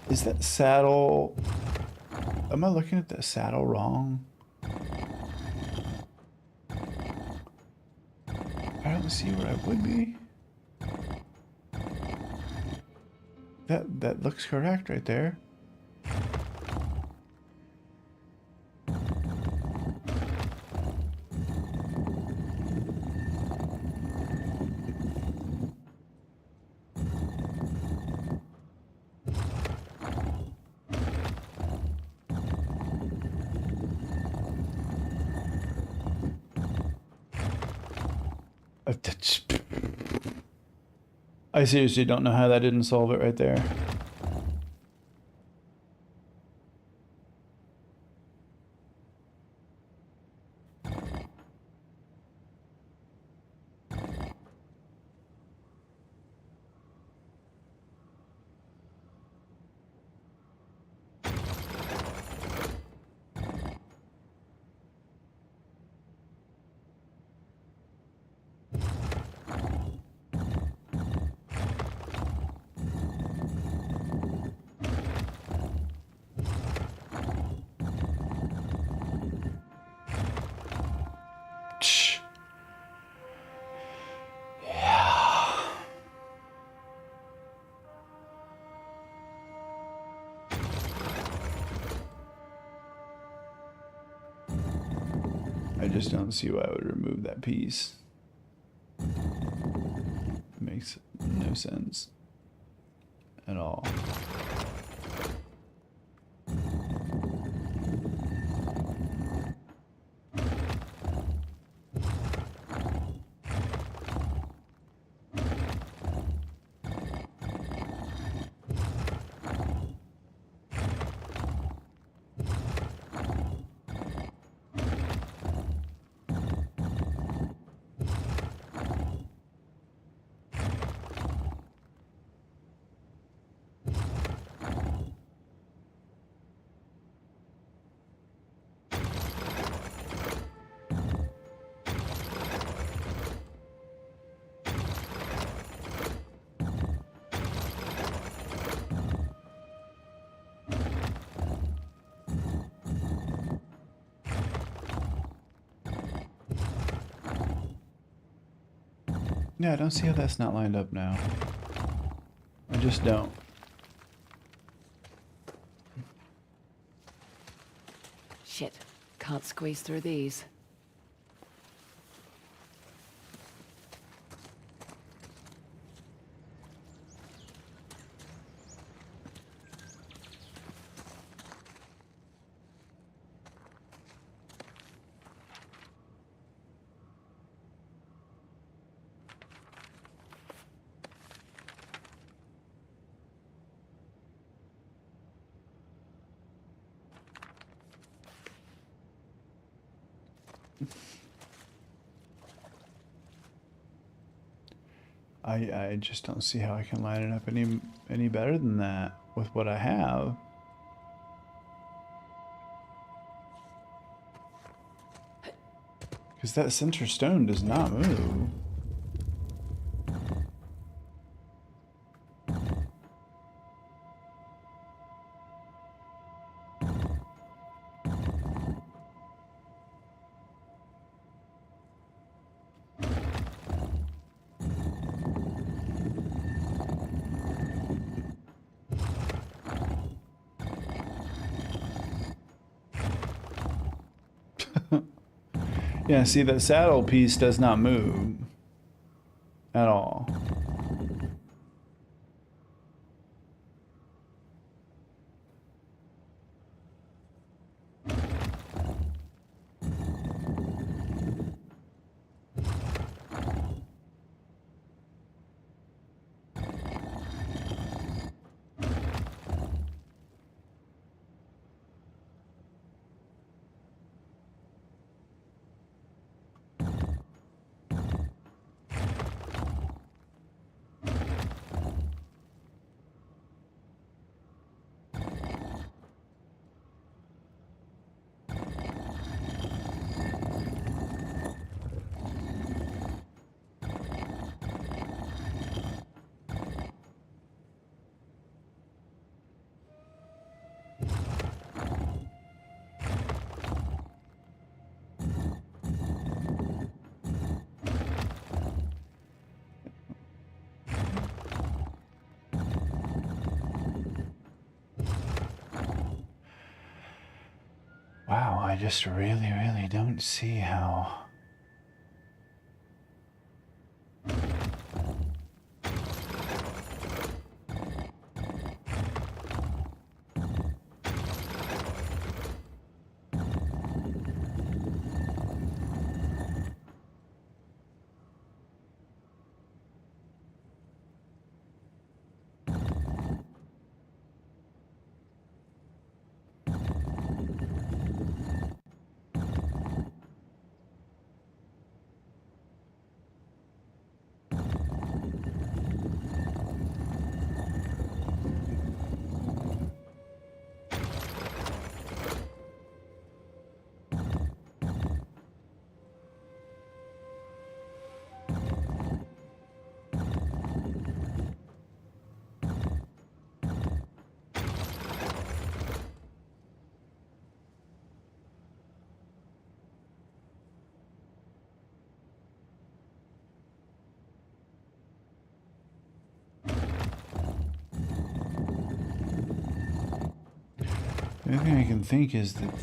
Is that saddle... Am I looking at that saddle wrong? I don't see what I would be. That looks correct right there. I seriously don't know how that didn't solve it right there. I just don't see why I would remove that piece. It makes no sense at all. Yeah, I don't see how that's not lined up now. I just don't. Shit. Can't squeeze through these. I just don't see how I can line it up any better than that with what I have. Because that center stone does not move. Yeah, see, that saddle piece does not move at all. Wow, I just really, really don't see how. The only thing I can think is that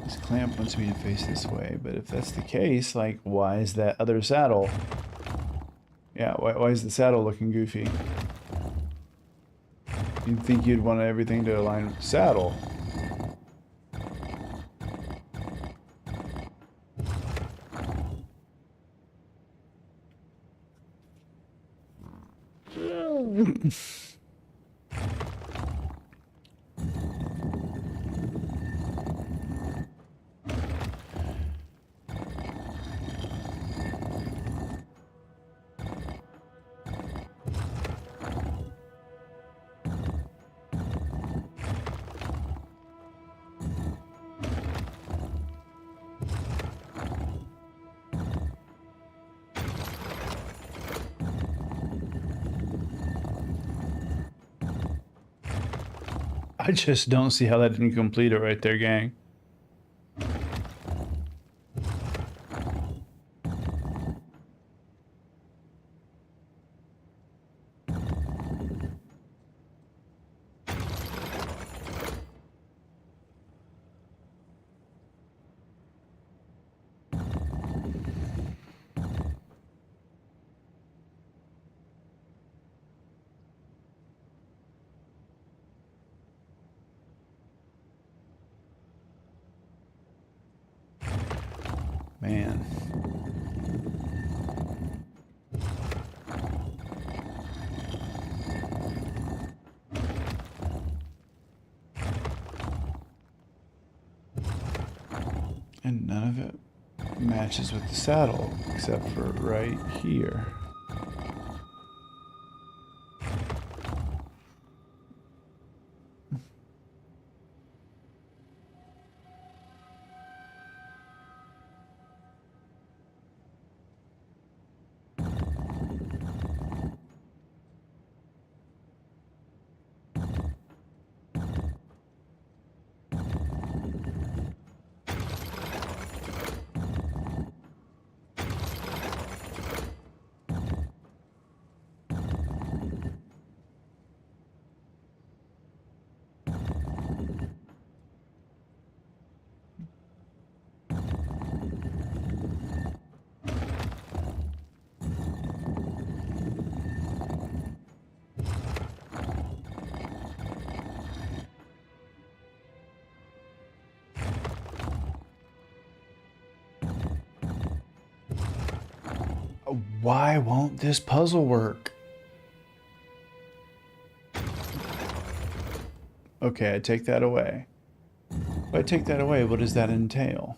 this clamp wants me to face this way, but if that's the case, like, why is that other saddle? Yeah, why is the saddle looking goofy? You'd think you'd want everything to align with the saddle. I just don't see how that didn't complete it right there, gang. Man. And none of it matches with the saddle, except for right here. Why won't this puzzle work? Okay, I take that away. If I take that away, what does that entail?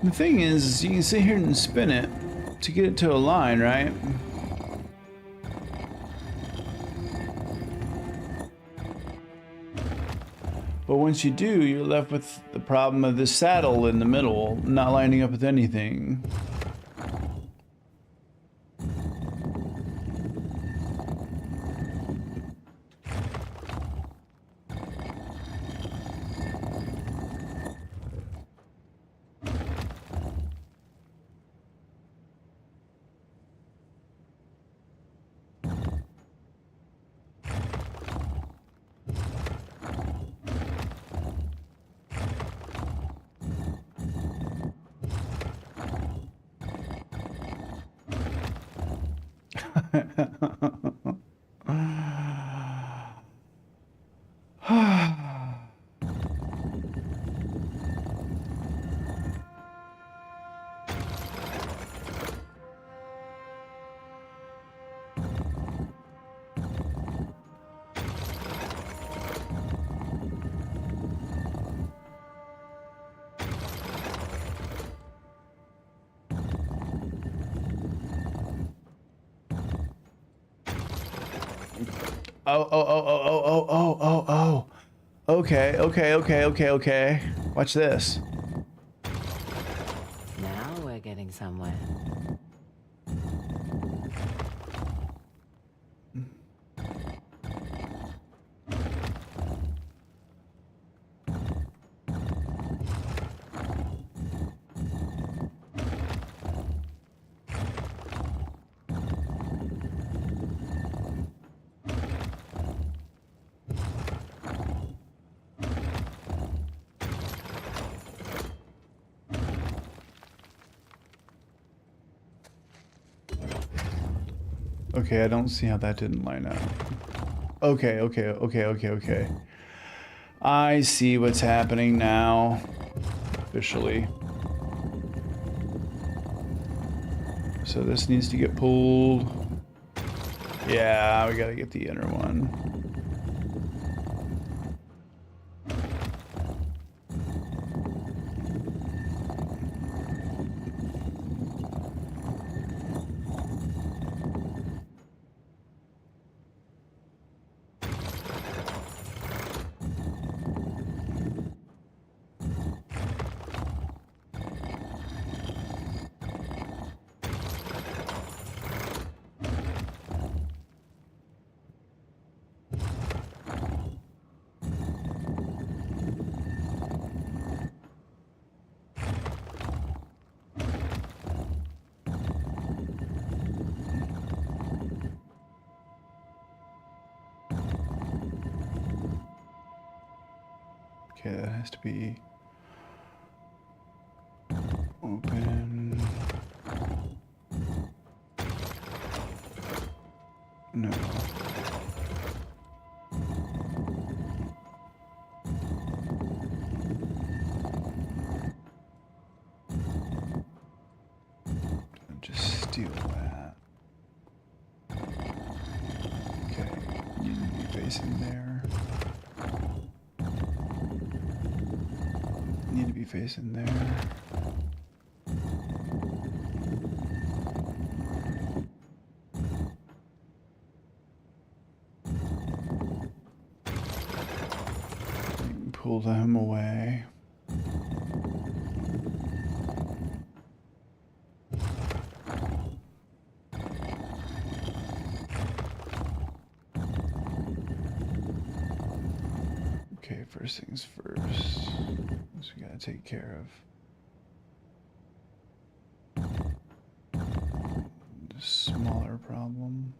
The thing is, you can sit here and spin it to get it to a line, right? But once you do, you're left with the problem of the saddle in the middle not lining up with anything. Oh. Okay. Watch this. Now we're getting somewhere. Okay, I don't see how that didn't line up. Okay. I see what's happening now. Officially. So this needs to get pulled. Yeah, we gotta get the inner one. Okay, that has to be open. No. Just steal that. Okay, you need to be facing there. Need to be facing there. Pull them away. Okay, first things first. So we we gotta take care of. The smaller problem.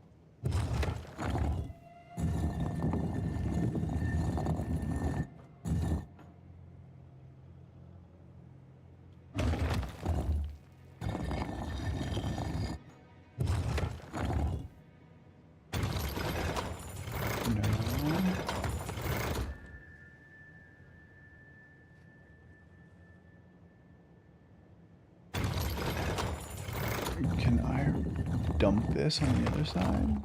Can I dump this on the other side?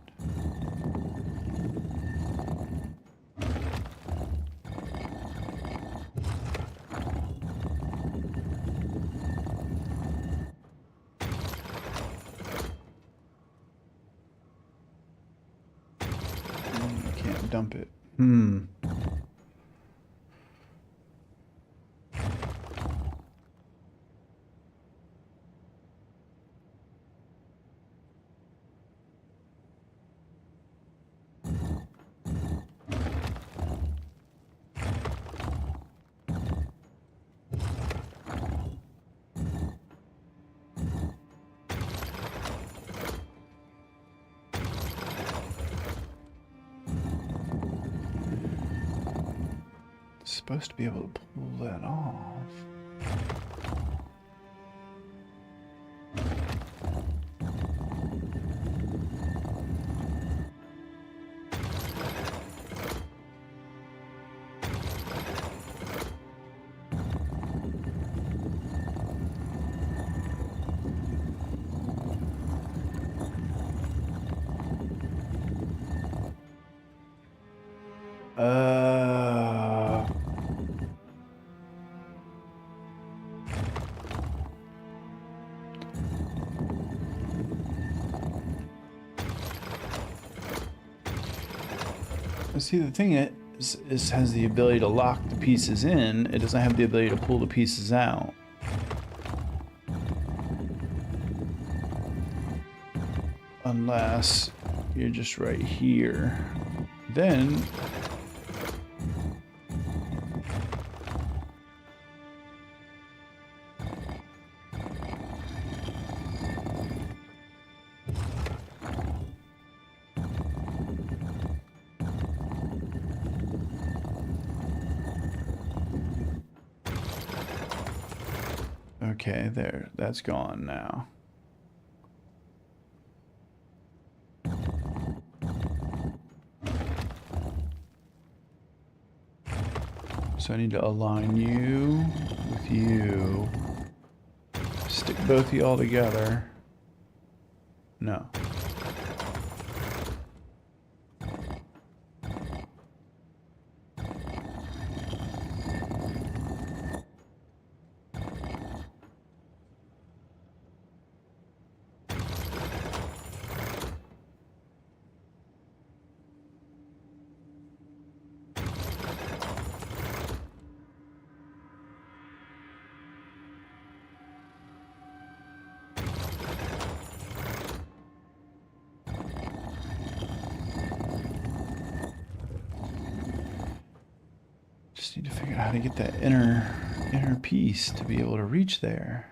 I can't dump it. Supposed to be able to pull that off. See, the thing is, it has the ability to lock the pieces in. It doesn't have the ability to pull the pieces out. Unless you're just right here. Then okay, there, that's gone now. So I need to align you with you. Stick both of you all together. No. Just need to figure out how to get that inner piece to be able to reach there.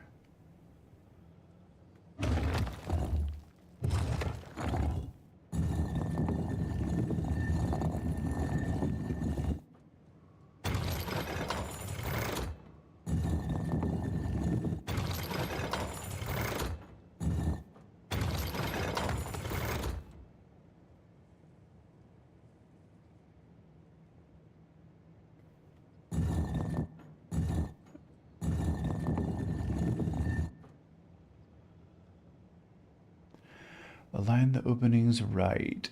Align the openings right,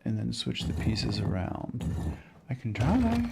and then switch the pieces around. I can try.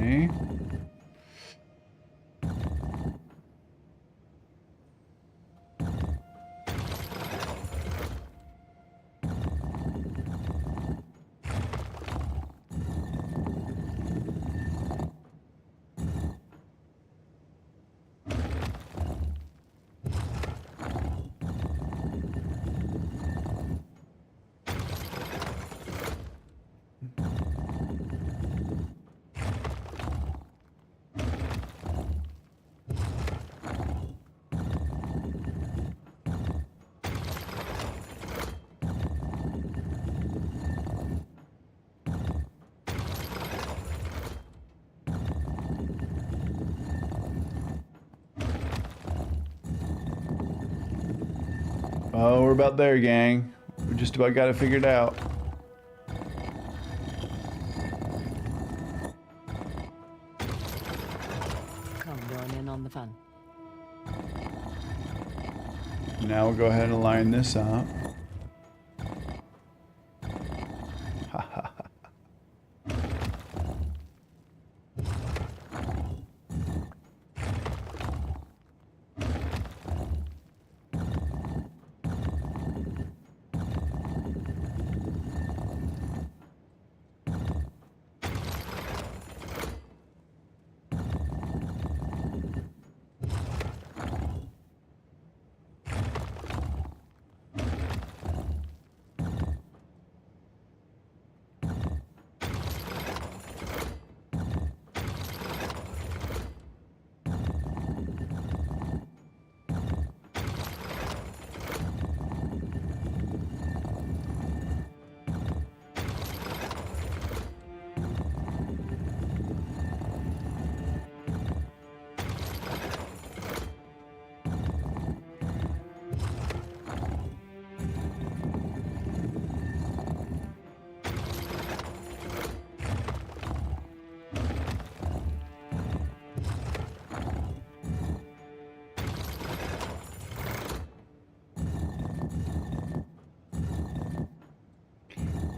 Okay. Oh, we're about there, gang. We just about got it figured out. Come join in on the fun. Now we'll go ahead and line this up.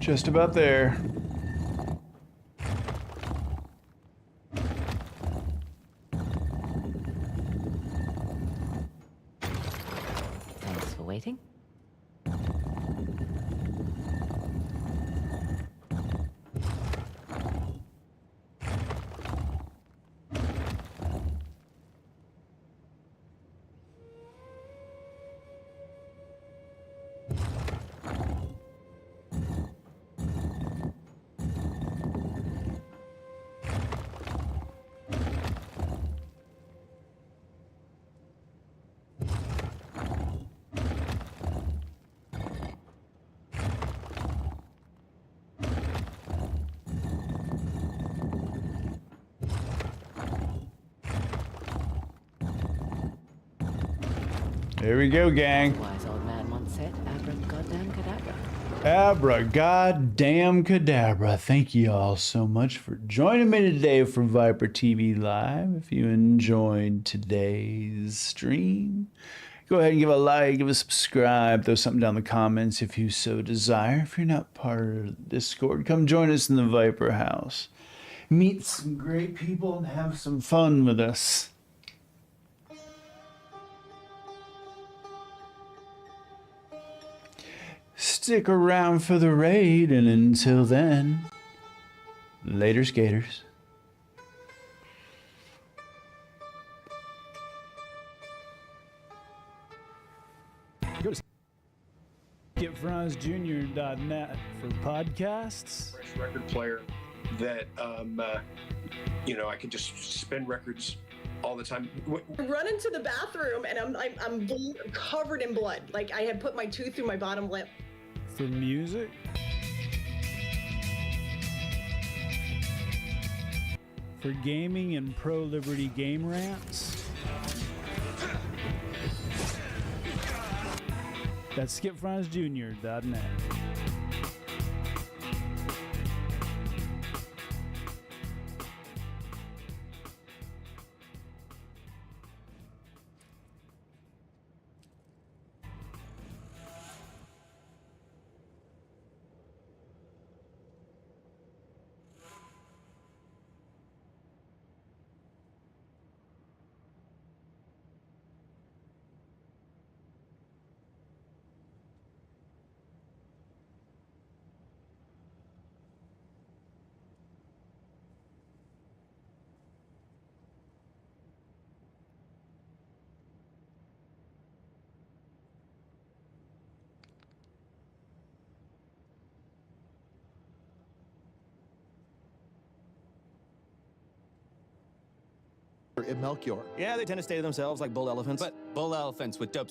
Just about there. Thanks for waiting. There we go, gang. Wise old man once said, abracadabra. Abra goddamn cadabra. Thank you all so much for joining me today for Viper TV Live. If you enjoyed today's stream, go ahead and give a like, give a subscribe, throw something down in the comments if you so desire. If you're not part of the Discord, come join us in the Viper House. Meet some great people and have some fun with us. Stick around for the raid, and until then, later skaters. Go to skipfransjr.net for podcasts. Fresh record player that you know, I could just spin records all the time. I run into the bathroom and I'm covered in blood. Like I had put my tooth through my bottom lip. For music. For gaming and pro-liberty game rants. That's skipfransjr.net. Melchior. Yeah, they tend to stay to themselves like bull elephants. But bull elephants with dope